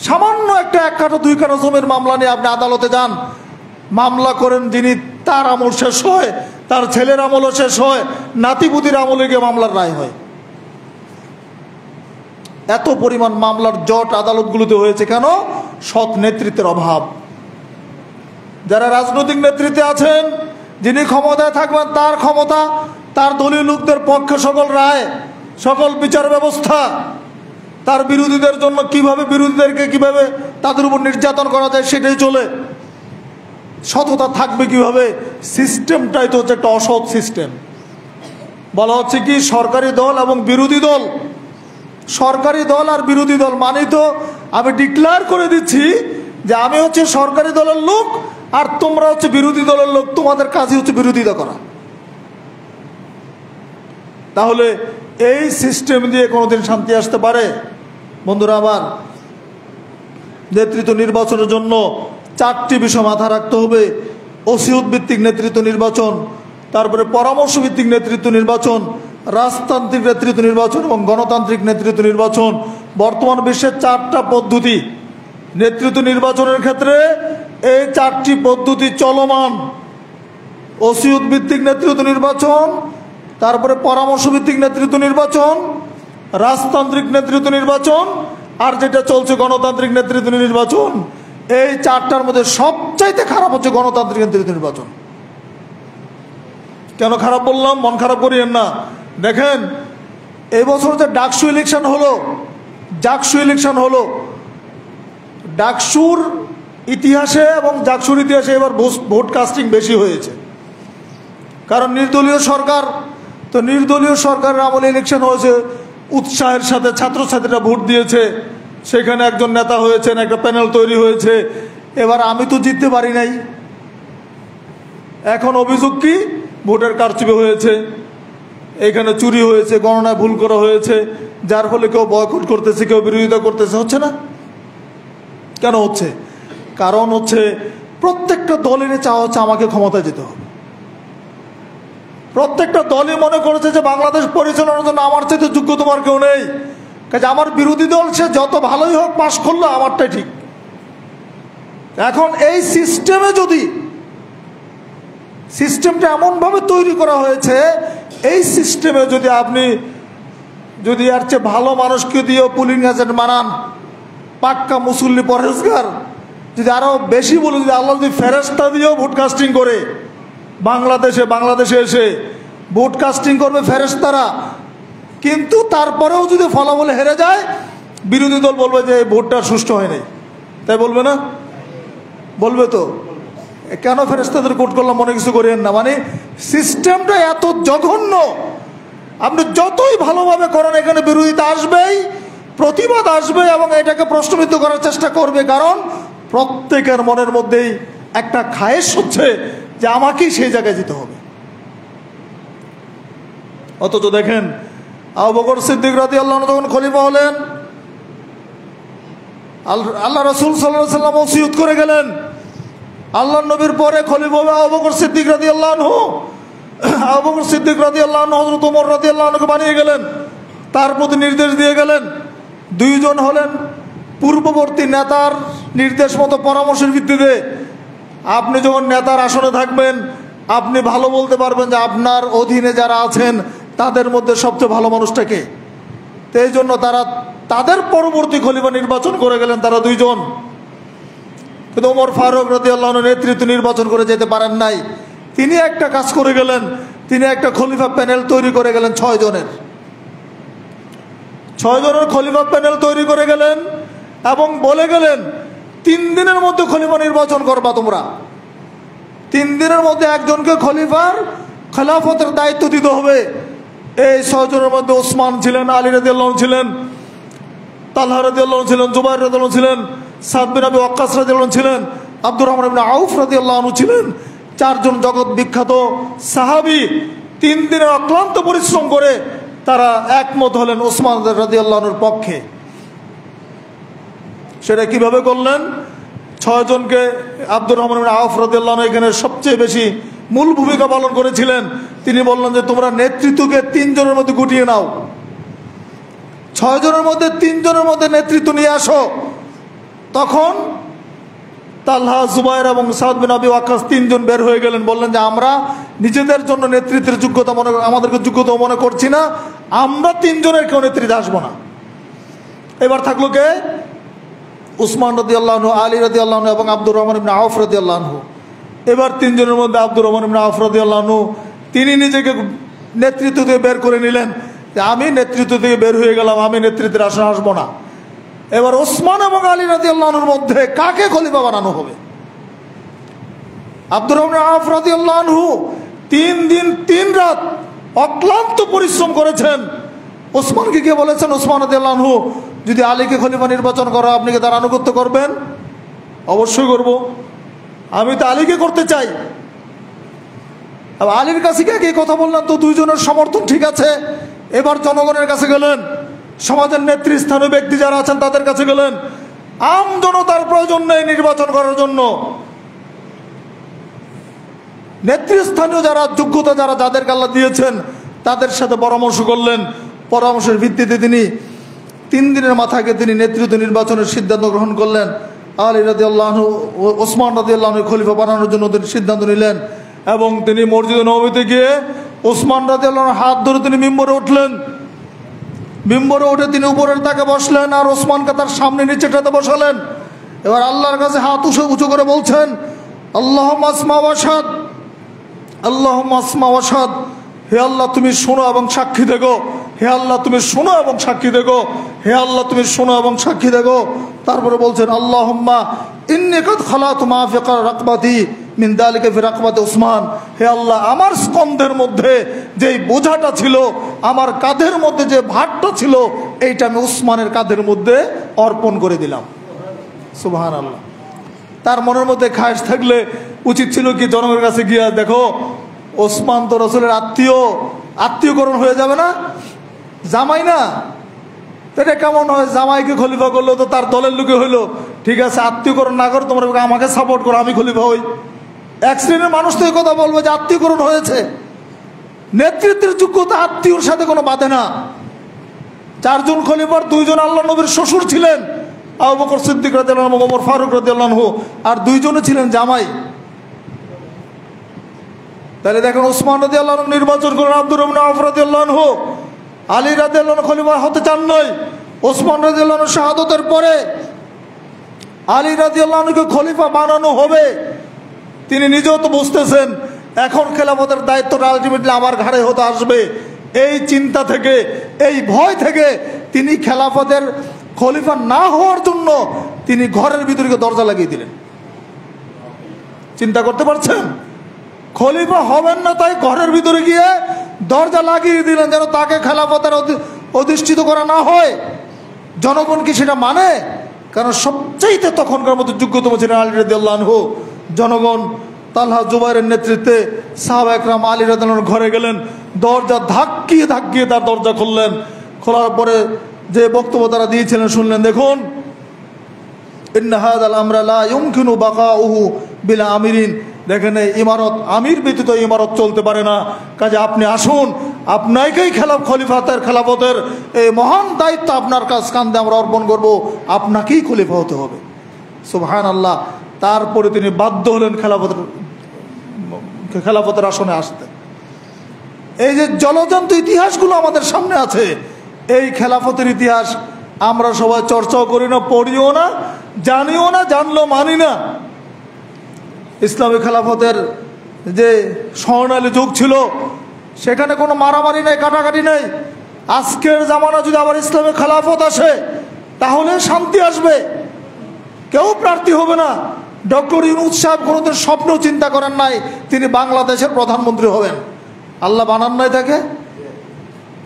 সামান্য একটা 1 কাঠা 2 কাঠা জমির মামলা নিয়ে আপনি আদালতে যান, মামলা করেন যিনি, তার আমল শেষ হয়, তার ছেলের আমলও শেষ হয়, নাতিপুতির আমলে গিয়ে মামলার রায় হয়। এত পরিমাণ মামলার জট আদালতগুলোতে হয়েছে কেন? সৎ নেতৃত্বের অভাব। যারা রাজনৈতিক নেতৃত্বে আছেন, যিনি ক্ষমতায় থাকবেন, তার ক্ষমতা, তার দলীয় লোকদের পক্ষে সকল রায়, সকল বিচার ব্যবস্থা, তার বিরোধীদের জন্য কিভাবে, বিরোধীদেরকে কিভাবে তাদের উপর নির্যাতন করা যায় সেটাই চলে। সততা থাকবে কিভাবে? সিস্টেমটাই তো হচ্ছে একটা অসৎ সিস্টেম। বলা হচ্ছে কি, সরকারি দল এবং বিরোধী দল। সরকারি দল আর বিরোধী দল মানে তো আমি ডিক্লেয়ার করে দিচ্ছি যে আমি হচ্ছে সরকারি দলের লোক আর তোমরা হচ্ছে বিরোধী দলের লোক, তোমাদের কাজই হচ্ছে বিরোধিতা করা। তাহলে এই সিস্টেম দিয়ে কোনোদিন শান্তি আসতে পারে? বন্ধুরা আমার, নেতৃত্ব নির্বাচনের জন্য 4টি বিষয় মাথা রাখতে হবে। ওসিয়ত ভিত্তিক নেতৃত্ব নির্বাচন, তারপরে পরামর্শ ভিত্তিক নেতৃত্ব নির্বাচন, রাজতান্ত্রিক নেতৃত্ব নির্বাচন এবং গণতান্ত্রিক নেতৃত্ব নির্বাচন। বর্তমান বিশ্বের 4টা পদ্ধতি নেতৃত্ব নির্বাচনের ক্ষেত্রে, এই 4টি পদ্ধতি চলমান। ওসিয়ত ভিত্তিক নেতৃত্ব নির্বাচন, তারপরে পরামর্শ ভিত্তিক নেতৃত্ব নির্বাচন, রাজতান্ত্রিক নেতৃত্ব নির্বাচন, আর যেটা চলছে গণতান্ত্রিক নেতৃত্ব নির্বাচন। এই 4টার মধ্যে সবচাইতে খারাপ হচ্ছে গণতান্ত্রিক নেতৃত্ব নির্বাচন। কেন খারাপ বললাম? মন খারাপ করিয়েন না। দেখেন, এই বছর যে ডাকসু ইলেকশন হলো, ডাকসুর ইতিহাসে এবং জাকসুর ইতিহাসে এবার ভোট কাস্টিং বেশি হয়েছে। কারণ নির্দলীয় সরকার, তো নির্দলীয় সরকারের আমলে ইলেকশন হয়েছে, উৎসাহের সাথে ছাত্রছাত্রীরা ভোট দিয়েছে, সেখানে একজন নেতা হয়েছেন, একটা প্যানেল তৈরি হয়েছে। এবার আমি তো জিততে পারি নাই, এখন অভিযোগ কি? ভোটের কারচুপি হয়েছে, এখানে চুরি হয়েছে, গণনায় ভুল করা হয়েছে, যার ফলে কেউ বয়কট করতেছে, কেউ বিরোধিতা করতেছে। হচ্ছে না? কেন হচ্ছে? কারণ হচ্ছে প্রত্যেকটা দলেরই চাওয়া হচ্ছে আমাকে ক্ষমতায় যেতে হবে। প্রত্যেকটা দলই মনে করেছে যে বাংলাদেশ পরিচালনার জন্য আমার চাইতে যোগ্য তোমার কেউ নেই, কাজে আমার বিরোধী দল সে যত ভালোই হোক পাশ করলো, আমারটাই ঠিক। এখন এই সিস্টেমে যদি, সিস্টেমটা এমনভাবে তৈরি করা হয়েছে, এই সিস্টেমে যদি আপনি যদি আর চেয়ে ভালো মানুষকে দিয়েও পুলিং এজেন্ট বানান, পাক্কা মুসল্লি পরহেজগার, যদি আরো বেশি বলে, যদি আল্লাহ যদি ফেরেশতা দিয়েও ভোট কাস্টিং করে, বাংলাদেশে এসে ভোট কাস্টিং করবে ফেরেশতারা, কিন্তু তারপরেও যদি ফলাফলে হেরে যায়, বিরোধী দল বলবে যে এই ভোটটা সুষ্ঠু হয় নাই। তাই বলবে না? বলবে তো। কেন ফেরেশতাদের কোর্ট করলাম মনে কিছু করেন না, মানে সিস্টেমটা এত জঘন্য। আপনি যতই ভালোভাবে করেন, এখানে বিরোধিতা আসবেই, প্রতিবাদ আসবে এবং এটাকে প্রশ্নবিদ্ধ করার চেষ্টা করবে। কারণ প্রত্যেকের মনের মধ্যেই একটা খায়েশ হচ্ছে যে আমাকেই সেই জায়গায় যেতে হবে। অথচ দেখেন, আবু বকর সিদ্দিক রাদিয়াল্লাহু আনহু যখন খলিফা হলেন, আল্লাহ রাসূল সাল্লাল্লাহু আলাইহি ওয়াসাল্লাম ওসিয়ত করে গেলেন, আল্লাহর নবীর পরে খলিফা হবে আবু বকর সিদ্দিক রাদিয়াল্লাহু আনহু। আবু বকর সিদ্দিক রাদিয়াল্লাহু আনহু হযরত ওমর রাদিয়াল্লাহু আনহুকে বানিয়ে গেলেন, তার প্রতি নির্দেশ দিয়ে গেলেন। দুইজন হলেন পূর্ববর্তী নেতার নির্দেশ মতো পরামর্শের ভিত্তিতে। আপনি যখন নেতার আসনে থাকবেন, আপনি ভালো বলতে পারবেন যে আপনার অধীনে যারা আছেন তাদের মধ্যে সবচেয়ে ভালো মানুষটাকে। তো এই জন্য তারা তাদের পরবর্তী খলিফা নির্বাচন করে গেলেন, তারা দুইজন। কিন্তু ওমর ফারুক রাদিয়াল্লাহু আনহু নেতৃত্ব নির্বাচন করে যেতে পারেন নাই। তিনি একটা কাজ করে গেলেন, তিনি একটা খলিফা প্যানেল তৈরি করে গেলেন 6 জনের। 6 জনের খলিফা প্যানেল তৈরি করে গেলেন এবং বলে গেলেন 3 দিনের মধ্যে খলিফা নির্বাচন করবা তোমরা। 3 দিনের মধ্যে একজনকে খলিফার খেলাফতের দায়িত্ব দিতে হবে। এই 6 জনের মধ্যে ওসমান ছিলেন, আলী রাদিয়াল্লাহু আনহু ছিলেন, তালহা রাদিয়াল্লাহু আনহু ছিলেন, জুবাইর রাদিয়াল্লাহু আনহু ছিলেন, সাদ বিন আবি ওয়াক্কাস রাদিয়াল্লাহু আনহু ছিলেন, আব্দুর রহমান ইবনে আউফ রাদিয়াল্লাহু আনহু ছিলেন। 4 জন জগৎ বিখ্যাত সাহাবী 3 দিনের অক্লান্ত পরিশ্রম করে তারা একমত হলেন ওসমান রাদিয়াল্লাহু আনহুর পক্ষে। সেটা কিভাবে করলেন? 6 জনকে আব্দুর রহমান ইবনে আউফ রাদিয়াল্লাহু আনহু এখানে সবচেয়ে বেশি মূল ভূমিকা পালন করেছিলেন। তিনি বললেন যে তোমরা নেতৃত্বকে 3 জনের মধ্যে গুটিয়ে নাও, 6 জনের মধ্যে 3 জনের মধ্যে নেতৃত্ব নিয়ে আসো। তখন তালহা, জুবাইর এবং সাদ বিন আবি ওয়াক্কাস 3 জন বের হয়ে গেলেন, বললেন যে আমরা নিজেদের জন্য নেতৃত্বের যোগ্যতা আমাদেরকে যোগ্যতা মনে করছি না, আমরা 3 জনের কেউ নেতৃত্বে আসবো না। এবার থাকলো কে? উসমান রাদিয়াল্লাহু আনহু, আলী রাদিয়াল্লাহু আনহু এবং আব্দুর রহমান ইবনে আউফ রাদিয়াল্লাহু আনহু। এবার 3 জনের মধ্যে আব্দুর রহমান ইবনে আউফ রাদিয়াল্লাহু আনহু তিনি নিজেকে নেতৃত্ব থেকে বের করে নিলেন যে আমি নেতৃত্ব থেকে বের হয়ে গেলাম, আমি নেতৃত্বের আসনে আসবো না। এবার ওসমান এবং আলী রাদিয়াল্লাহু আনহুর মধ্যে কাকে খলিফা বানানো হবে? আব্দুর রহমান আউফ রাদিয়াল্লাহু আনহু 3 দিন 3 রাত অক্লান্ত পরিশ্রম করেছেন। ওসমানকে গিয়ে বলেছেন, ওসমান রাদিয়াল্লাহু আনহু যদি আলীকে খলিফা নির্বাচন করো আপনি কি তার আনুগত্য করবেন? অবশ্যই করব, আমি তো আলীকে করতে চাই। আলীর কাছে গিয়ে কথা বললেন তো 2 জনের সমর্থন ঠিক আছে। এবার জনগণের কাছে গেলেন, সমাজের নেতৃস্থানীয় ব্যক্তি যারা আছেন তাদের কাছে গেলেন। আম জনতার প্রয়োজন নেই নির্বাচন করার জন্য, নেতৃস্থানীয় যারা যোগ্যতা যাদেরকে আল্লাহ দিয়েছেন তাদের সাথে পরামর্শ করলেন। পরামর্শের ভিত্তিতে তিনি 3 দিনের মাথাকে তিনি নেতৃত্ব নির্বাচনের সিদ্ধান্ত গ্রহণ করলেন। আলী রাদিয়াল্লাহু আনহু, ওসমান রাদিয়াল্লাহু আনহু খলিফা বানানোর জন্য তিনি সিদ্ধান্ত নিলেন এবং তিনি মসজিদে নববীতে গিয়ে ওসমান রাদিয়াল্লাহু আনহুর হাত ধরে তিনি মিম্বরে উঠলেন। মিম্বরে উঠে তিনি উপরের তাকে বসলেন আর ওসমানকে তার সামনে নিচেটাতে বসালেন। এবার আল্লাহর কাছে হাত উঁচু করে বলছেন, আল্লাহুম্মা আসমা ওয়াশহাদ, আল্লাহুম্মা আসমা ওয়াশহাদ, হে আল্লাহ তুমি শোনো এবং সাক্ষী দেখো, হে আল্লাহ তুমি শোনো এবং সাক্ষী দেখো, হে আল্লাহ তুমি শোনো এবং সাক্ষী দেখো। তারপরে বলছেন, আল্লাহুম্মা ইন্নী কাদ খালাতু মা ফি রাকবাতি মিন যালিকা ফি রাকবাতি ওসমান, হে আল্লাহ আমার স্কন্ধের মধ্যে যেই বোঝাটা ছিল, আমার কাঁধের মধ্যে যে ভারটা ছিল, এইটা আমি ওসমানের কাঁধের মধ্যে অর্পণ করে দিলাম। সুবহানাল্লাহ। তার মনের মধ্যে খায়েশ থাকলে উচিত ছিল কি জনগণের কাছে গিয়ে, দেখো ওসমান তো রাসূলের আত্মীয়করণ হয়ে যাবে না, জামাই না, এটা কেমন হয়? জামাইকে খলিফা করলো তো তার দলের লোকে হইলো, ঠিক আছে আত্মীয়করণ না করো, তোমরা আমাকে সাপোর্ট করো, আমি খলিফা হই। এক শ্রেণীর মানুষ তো এই কথা বলবে যে আত্মীয়করণ হয়েছে। নেতৃত্বের যোগ্যতা আত্মীয়র সাথে কোনো বাধে না। 4 জন খলিফার 2 জন আল্লাহ নবীর শ্বশুর ছিলেন, আবু বকর সিদ্দিক রাদিয়াল্লাহু আনহু, ওমর ফারুক রাদিয়াল্লাহু আনহু, আর 2 জনে ছিলেন জামাই। তাহলে দেখেন ওসমান রাদিয়াল্লাহু আনহু নির্বাচন করেন আব্দুর রহমান আউফ রাদিয়াল্লাহু আনহু। আলী রাদিয়াল্লাহু আনহু খলিফা হতে চান নাই। ওসমান রাদিয়াল্লাহু আনহু শাহাদাতের পরে আলী রাদিয়াল্লাহু আনহুকে খলিফা বানানো হবে। তিনি নিজেও তো বুঝতেছেন এখন খেলাফতের দায়িত্বটা আলটিমেটলি আমার ঘাড়ে হতে আসবে। এই চিন্তা থেকে, এই ভয় থেকে তিনি খেলাফতের খলিফা না হওয়ার জন্য তিনি ঘরের ভিতরে দরজা লাগিয়ে দিলেন। চিন্তা করতে পারছেন? খলিফা হবেন না তাই ঘরের ভিতরে গিয়ে দরজা লাগিয়ে দিলেন যেন তাকে খেলাফতের অধিষ্ঠিত করা না হয়। জনগণ কি সেটা মানে? কারণ সবচাইতে তখনকার মতো যোগ্যতম ছিলেন আলী রাদিয়াল্লাহু আনহু। জনগণ তালহা, জুবাইরের নেতৃত্বে সাহাবা একরাম আলী রাদিয়াল্লাহু আনহুর ঘরে গেলেন, দরজা ধাক্কিয়ে তার দরজা খুললেন। খোলার পরে যে বক্তব্য তারা দিয়েছিলেন শুনলেন। দেখুন, ইন্না হাযাল আমরা লা ইউমকিনু বাকাউহু বিলা আমিরিন, দেখেন এই ইমারত, আমির ব্যতীত ইমারত চলতে পারে না। কাজে আপনি আসুন, আপনাকেই খেলাফতের এই মহান দায়িত্ব আপনার কাঁধে আমরা অর্পণ করব, আপনাকেই খলিফা হতে হবে। সুবহানাল্লাহ। তারপরে তিনি বাধ্য হলেন খেলাফতের আসনে আসতে। এই যে জলজন্ত ইতিহাসগুলো আমাদের সামনে আছে, এই খেলাফতের ইতিহাস আমরা সবাই চর্চাও করি না, পড়িও না, জানিও না, জানলেও মানি না। ইসলামী খেলাফতের যে স্বর্ণালী যুগ ছিল, সেখানে কোনো মারামারি নেই, কাটাকাটি নেই। আজকের জামানা যদি আবার ইসলামী খেলাফত আসে, তাহলে শান্তি আসবে, কেউ প্রার্থী হবে না। ডক্টর ইউনূস সাহেব কোনোদিন স্বপ্ন চিন্তা করেন নাই তিনি বাংলাদেশের প্রধানমন্ত্রী হবেন, আল্লাহ বানান নাই তাকে।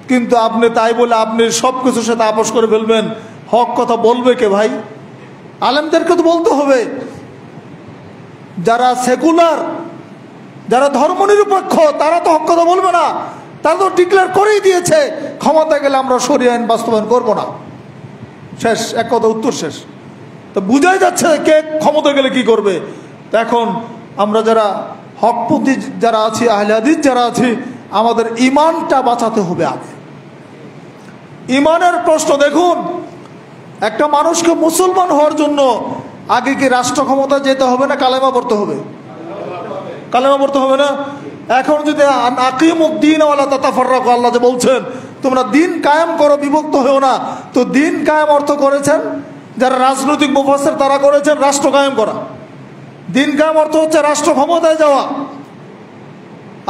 কিন্তু আপনি তাই বলে আপনি সব কিছুর সাথে আপোষ করে ফেলবেন, হক কথা বলবে কে ভাই? আলেমদেরকে তো বলতে হবে। যারা সেকুলার, যারা ধর্মনিরপেক্ষ, তারা তো হক কথা বলবে না। তারা তো ডিক্লেয়ার করেই দিয়েছে ক্ষমতা গেলে আমরা শরিয়া আইন বাস্তবায়ন করবো না। শেষ, এক কথা উত্তর শেষ। তো বুঝাই যাচ্ছে কে ক্ষমতা গেলে কি করবে। তো এখন আমরা যারা হকপন্থী যারা আছি, আহলে হাদিস যারা আছি, আমাদের ইমানটা বাঁচাতে হবে আগে। ইমানের প্রশ্ন দেখুন, একটা মানুষকে মুসলমান হওয়ার জন্য আগে কি রাষ্ট্র ক্ষমতা যেতে হবে না কালেমা পড়তে হবে? কালেমা পড়তে হবে না? এখন যদি আকিমুদ্দিন ওয়ালা তাতাফাররাকু, আল্লাহ যে বলছেন তোমরা দিন কায়েম করো, বিভক্ত হও না, তো দিন কায়েম অর্থ করেছেন যারা রাজনৈতিক মুফাসসির, তারা করেছেন রাষ্ট্র কায়েম করা। দিন কায়েম অর্থ হচ্ছে রাষ্ট্র ক্ষমতায় যাওয়া।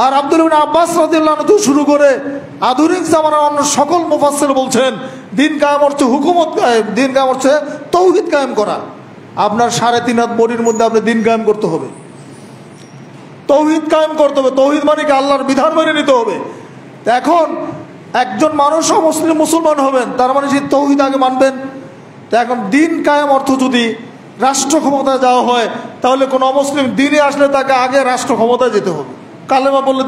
আর আব্দুল্লাহ ইবনে আব্বাস রাদিয়াল্লাহু আনহু থেকে শুরু করে আধুনিক জামানার অন্য সকল মুফাসসির বলছেন দিন কায়েম অর্থ হুকুমত, দিন কায়েম হচ্ছে তৌহিদ কায়েম করা। আপনার 3.5 হাত বডির মধ্যে আপনি দিন কায়েম করতে হবে, তৌহিদ কায়েম করতে হবে। তৌহিদ মানে কি? আল্লাহর বিধান মেনে নিতে হবে। এখন একজন মানুষও মুসলমান হবেন, তার মানে সেই তৌহিদ আগে মানবেন। তো এখন দিন কায়েম অর্থ যদি রাষ্ট্র ক্ষমতায় যাওয়া হয়, তাহলে কোনো অমুসলিম দিনে আসলে তাকে আগে রাষ্ট্র ক্ষমতায় যেতে হবে। কালেমা বললে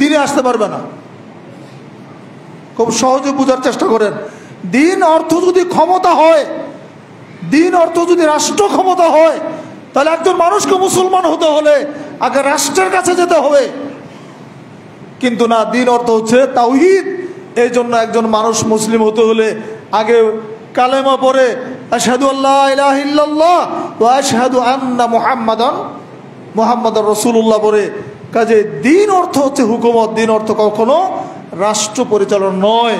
দিনে আসতে পারবে না। খুব সহজে বোঝার চেষ্টা করেন। দিন অর্থ যদি ক্ষমতা হয়, দিন অর্থ যদি রাষ্ট্র ক্ষমতা হয়, তাহলে একজন মানুষকে মুসলমান হতে হলে আগে রাষ্ট্রের কাছে যেতে হবে। কিন্তু না, দিন অর্থ হচ্ছে তাওহীদ। এই জন্য একজন মানুষ মুসলিম হতে হলে আগে কালেমা পড়ে আশহাদু আল্লা ইলাহা ইল্লাল্লাহ ওয়া আশহাদু আন্না মুহাম্মাদার রাসূলুল্লাহ পড়ে। কাজে দিন অর্থ হচ্ছে হুকুমত, দিন অর্থ কখনো রাষ্ট্র পরিচালনা নয়।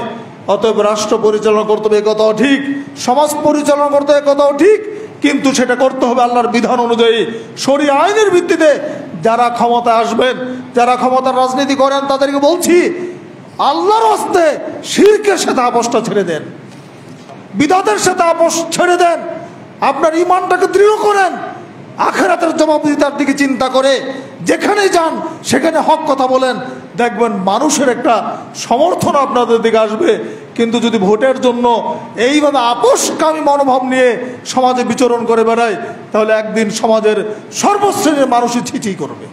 অতএব রাষ্ট্র পরিচালনা করতে হবে, একথাও ঠিক। সমাজ পরিচালনা করতে হবে, একথাও ঠিক। কিন্তু সেটা করতে হবে আল্লাহর বিধান অনুযায়ী, শরীয়ত আইনের ভিত্তিতে। যারা ক্ষমতা আসবেন, যারা ক্ষমতার রাজনীতি করেন, তাদেরকে বলছি আল্লাহর হস্তে শিরকের সাথে আপোষটা ছেড়ে দেন, বিদআতের সাথে আপোষ ছেড়ে দেন, আপনার ঈমানটাকে দৃঢ় করেন, আখিরাতের জবাবদিহিতার দিকে চিন্তা করে যেখানে যান সেখানে হক কথা বলেন। দেখবেন মানুষের একটা সমর্থন আপনাদের দিকে আসবে। কিন্তু যদি ভোটের জন্য এইভাবে আপোষকামী মনোভাব নিয়ে সমাজে বিচরণ করে বেড়ায়, তাহলে একদিন সমাজের সর্বশ্রেণীর মানুষই ছিচি করবে।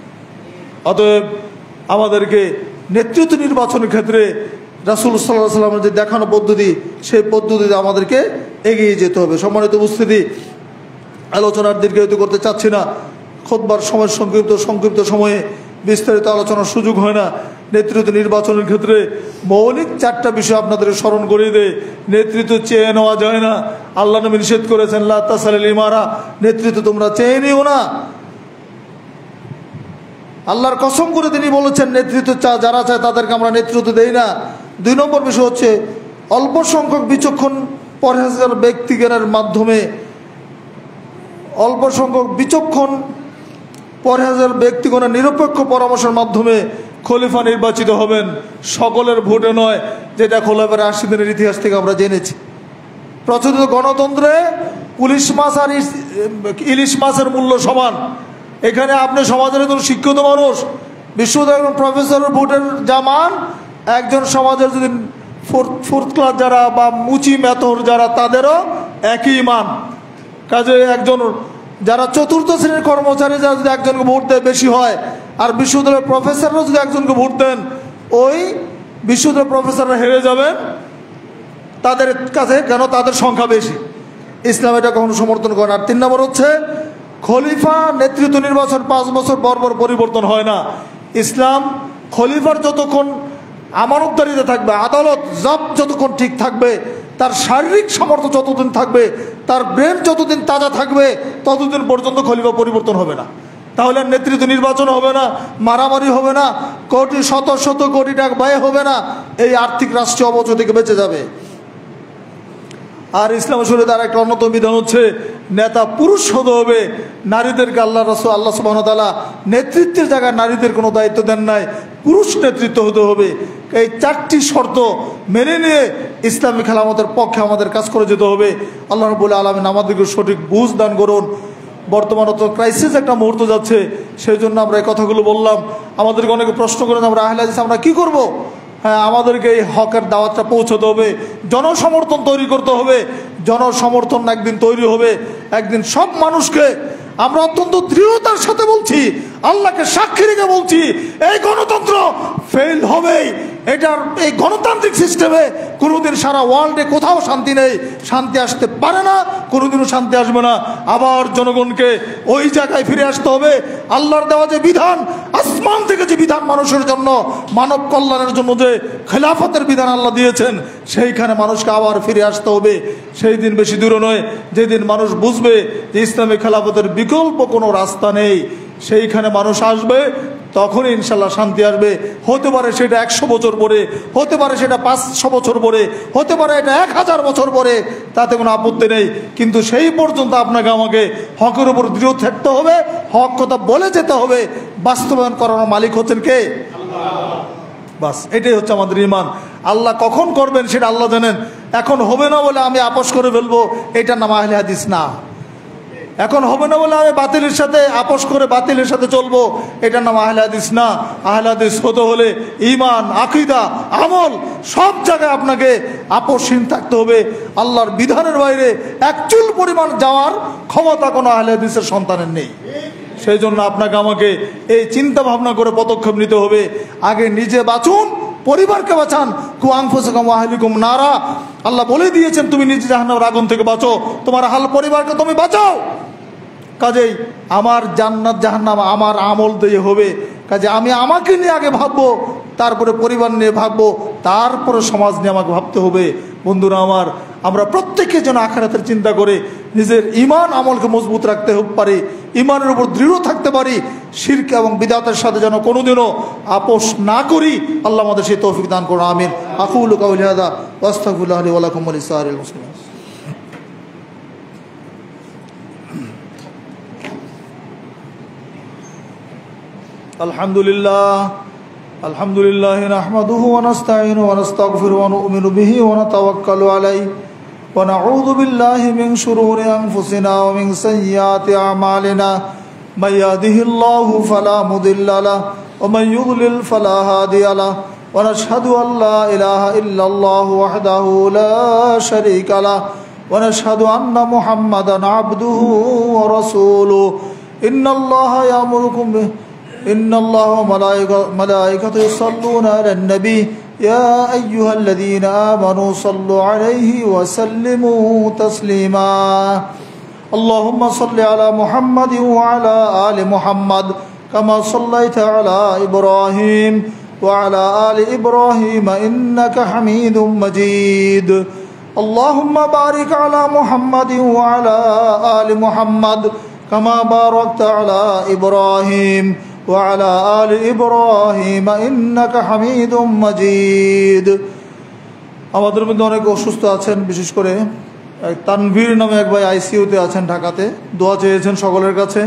অতএব আমাদেরকে নেতৃত্ব নির্বাচনের ক্ষেত্রে রাসূল সাল্লাল্লাহু আলাইহি ওয়াসাল্লামের যে দেখানো পদ্ধতি, সেই পদ্ধতিতে আমাদেরকে এগিয়ে যেতে হবে। সম্মানিত উপস্থিতি, আলোচনার দীর্ঘায়িত করতে চাচ্ছি না। খুতবার সময় সংক্ষিপ্ত সময়ে বিস্তারিত আলোচনার সুযোগ হয় না। নেতৃত্ব নির্বাচনের ক্ষেত্রে মৌলিক 4টা বিষয় আপনাদের স্মরণ করিয়ে দেয়। নেতৃত্ব চেয়ে নেওয়া যায় না। আল্লাহ নবী নিষেধ করেছেন লা তাসালিল ইমারা, নেতৃত্ব তোমরা চেয়ে নিও না। আল্লাহর কসম করে তিনি বলেছেন নেতৃত্ব যারা চায় তাদেরকে আমরা নেতৃত্ব দেই না। 2 নম্বর বিষয় হচ্ছে অল্প সংখ্যক বিচক্ষণ পরহেজগার ব্যক্তিগণের মাধ্যমে, অল্প সংখ্যক বিচক্ষণ পরহেজগার ব্যক্তিগণের নিরপেক্ষ পরামর্শের মাধ্যমে খলিফা নির্বাচিত হবেন, সকলের ভোটে নয়, যেটা খোলাফায়ে রাশিদিনের ইতিহাস থেকে আমরা জেনেছি। প্রচলিত গণতন্ত্রে পুলিশ মাছ আর ইলিশ মাছের মূল্য সমান। এখানে আপনি সমাজের একজন শিক্ষিত মানুষ, বিশ্ববিদ্যালয়ের একজন প্রফেসরের ভোটের যা মান, একজন সমাজের যদি ফোর্থ ক্লাস যারা বা মুচি মেথর যারা, তাদেরও একই মান। কাজে একজন যারা 4র্থ শ্রেণীর কর্মচারী যারা যদি একজনকে ভোট দেয় বেশি হয়, আর বিশ্ববিদ্যালয়ের প্রফেসররা যদি একজনকে ভোট দেন, ওই বিশ্ববিদ্যালয়ের প্রফেসররা হেরে যাবেন তাদের কাছে, কেন তাদের সংখ্যা বেশি। ইসলাম এটা কখনো সমর্থন করে না। আর 3 নম্বর হচ্ছে খলিফা নেতৃত্ব নির্বাচন 5 বছর পর পর পরিবর্তন হয় না। ইসলাম খলিফার যতক্ষণ আমানতদারিতে থাকবে, আদালত জব্দ যতক্ষণ ঠিক থাকবে, তার শারীরিক সামর্থ্য যতদিন থাকবে, তার ব্রেন যতদিন তাজা থাকবে, ততদিন পর্যন্ত খলিফা পরিবর্তন হবে না। তাহলে নেতৃত্ব নির্বাচন হবে না, মারামারি হবে না, কোটি শত শত কোটি টাকা ব্যয় হবে না, এই আর্থিক রাষ্ট্রীয় অবচয় থেকে বেঁচে যাবে। আর ইসলাম শরীয়তের একটা অন্যতম বিধান হচ্ছে নেতা পুরুষ হতে হবে। নারীদেরকে আল্লাহ রাসূল আল্লাহ সুবহানাহু ওয়া তাআলা নেতৃত্বের জায়গায় নারীদের কোনো দায়িত্ব দেন নাই, পুরুষ নেতৃত্ব হতে হবে। এই 4টি শর্ত মেনে নিয়ে ইসলামী খেলাফতের পক্ষে আমাদের কাজ করে যেতে হবে। আল্লাহ রাব্বুল আলামিন আমাদেরকে সঠিক বুঝ দান করুন। বর্তমানে তো ক্রাইসিস একটা মুহূর্ত যাচ্ছে, সেই জন্য আমরা এই কথাগুলো বললাম। আমাদেরকে অনেকে প্রশ্ন করেন আমরা আহলে হাদিস আমরা কী করব? হ্যাঁ, আমাদেরকে এই হকের দাওয়াতটা পৌঁছতে হবে, জনসমর্থন তৈরি করতে হবে। জনসমর্থন একদিন তৈরি হবে, একদিন সব মানুষকে আমরা অত্যন্ত দৃঢ়তার সাথে বলছি, আল্লাহকে সাক্ষী রেখে বলছি, এই গণতন্ত্র ফেল হবেই। এটার এই গণতান্ত্রিক সিস্টেমে কোনোদিন সারা ওয়ার্ল্ডে কোথাও শান্তি নেই, শান্তি আসতে পারে না, কোনোদিনও শান্তি আসবে না। আবার জনগণকে ওই জায়গায় ফিরে আসতে হবে। আল্লাহর দেওয়া যে বিধান, আসমান থেকে যে বিধান মানুষের জন্য, মানব কল্যাণের জন্য যে খেলাফতের বিধান আল্লাহ দিয়েছেন, সেইখানে মানুষকে আবার ফিরে আসতে হবে। সেই দিন বেশি দূরে নয়, যেদিন মানুষ বুঝবে যে ইসলামী খেলাফতের বিকল্প কোনো রাস্তা নেই, সেইখানে মানুষ আসবে, তখনই ইনশাল্লাহ শান্তি আসবে। হতে পারে সেটা 100 বছর পরে, হতে পারে সেটা 500 বছর পরে, হতে পারে এটা 1000 বছর পরে, তাতে কোনো আপত্তি নেই। কিন্তু সেই পর্যন্ত আপনাকে আমাকে হকের উপর দৃঢ় থাকতে হবে, হক কথা বলে যেতে হবে। বাস্তবায়ন করানোর মালিক হচ্ছেন কে? বাস, এটাই হচ্ছে আমাদের ঈমান। আল্লাহ কখন করবেন সেটা আল্লাহ জানেন। এখন হবে না বলে আমি আপোষ করে ফেলবো, এটার নাম আহলে হাদিস না। এখন হবে না বলে আমি বাতিলের সাথে আপোষ করে বাতিলের সাথে চলবো, এটার নাম আহলে হাদিস না। আহলে হাদিস হতে হলে ঈমান, আকীদা, আমল সব জায়গায় আপনাকে আপোষহীন থাকতে হবে। আল্লাহর বিধানের বাইরে এক চুল পরিমাণ যাওয়ার ক্ষমতা কোনো আহলে হাদিসের সন্তানের নেই। সেই জন্য আপনাকে আমাকে এই চিন্তা ভাবনা করে পদক্ষেপ নিতে হবে। আগে নিজে বাঁচুন, পরিবারকে বাঁচান। কু আনফুসাকুম ওয়া আহলিকুম নারা, আল্লাহ বলে দিয়েছেন তুমি নিজে জাহান্নামের আগুন থেকে বাঁচো, তোমার আহল পরিবারকে তুমি বাঁচাও। কাজেই আমার জান্নাত জাহান্নাম আমার আমল দিয়ে হবে। কাজে আমি আমাকে নিয়ে আগে ভাববো, তারপরে পরিবার নিয়ে ভাববো, তারপরে সমাজ নিয়ে আমাকে ভাবতে হবে। বন্ধুরা আমার, আমরা প্রত্যেকে যেন আখিরাতের চিন্তা করে নিজের ঈমান আমলকে মজবুত রাখতে পারি, ঈমানের উপর দৃঢ় থাকতে পারি, শিরক এবং বিদআতের সাথে যেন কোনোদিনও আপোষ না করি। আল্লাহ আমাদের সেই তৌফিক দান করুন, আমিন। আকুলু কাউলি হাযা ওয়া আস্তাগফিরুল্লাহ লি ওয়া লাকুম ওয়া লিসাইরিল মুসলিমিন। আলহামদুলিল্লাহ নাহমাদুহু ওয়া নাস্তাঈনুহু ওয়া নাস্তাগফিরুহু ওয়া নু'মিনু বিহি ওয়া নাতাওয়াক্কালু আলাইহি ওয়া নাউযু বিল্লাহি মিন শুরুরি আনফুসিনা ওয়া মিন সাইয়্যাতি আমালিনা মান ইয়াহদিহিল্লাহু ফালা মুদিল্লা লাহু ওয়া মান ইউদ্লিল ফালা হাদিয়া লাহু ওয়া নাশহাদু আল লা ইলাহা ইল্লাল্লাহু ওয়াহদাহু লা শারীকা লাহু ওয়া নাশহাদু আন্না মুহাম্মাদান আবদুহু ওয়া রাসূলুহু। ইন্নাল্লাহা ইয়া'মুরুকুম إن الله وملائكته يصلون على النبي يا أيها الذين آمنوا صلوا عليه وسلموا تسليما اللهم صل على محمد وعلى آل محمد كما صليت على إبراهيم وعلى آل إبراهيم إنك حميد مجيد اللهم بارك على محمد وعلى آل محمد كما باركت على إبراهيم وعلى آل إبراهيم إنك حميد مجيد। আমাদের মধ্যে অনেক অসুস্থ আছেন, বিশেষ করে তানভীর নামে এক ভাই আইসিইউতে আছেন ঢাকাতে। দোয়া চেয়েছেন সকলের কাছে,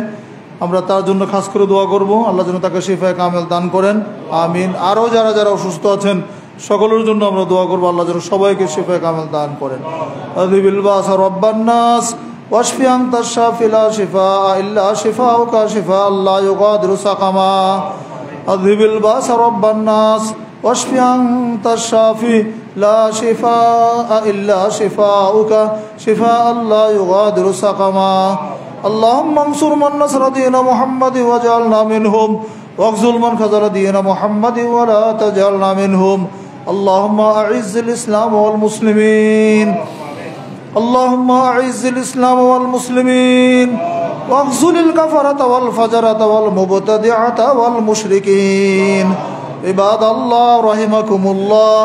আমরা তার জন্য খাস করে দোয়া করব। আল্লাহ যেন তাকে শিফায়ে কামেল দান করেন, আমিন। আরও যারা যারা অসুস্থ আছেন সকলের জন্য আমরা দোয়া করব, আল্লাহ যেন সবাইকে শিফায়ে কামেল দান করেন। আযহিবিল বাসা রাব্বান নাস واشف أنت الشافي لا شفاء إلا شفاؤك شفاء لا يغادر سقما أذهب الباس رب الناس واشف أنت الشافي لا شفاء إلا شفاؤك شفاء لا يغادر سقما اللهم انصر من نصر دين محمد واجعلنا منهم واخذل من خذل دين محمد ولا تجعلنا منهم اللهم أعز الإسلام والمسلمين اللهم أعز الإسلام والمسلمين واخذل الكفرة والفجرة والمبتدعة والمشركين عباد الله رحمكم الله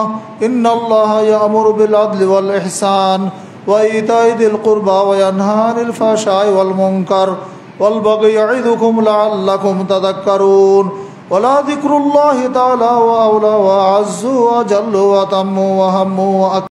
إن الله يأمر بالعدل والإحسان وإيتاء ذي القربى وينهى عن الفحشاء والمنكر والبغي يعظكم لعلكم تذكرون ولا ذكر الله تعالى وأولى وأعز وأجل وأتم وأهم وأكبر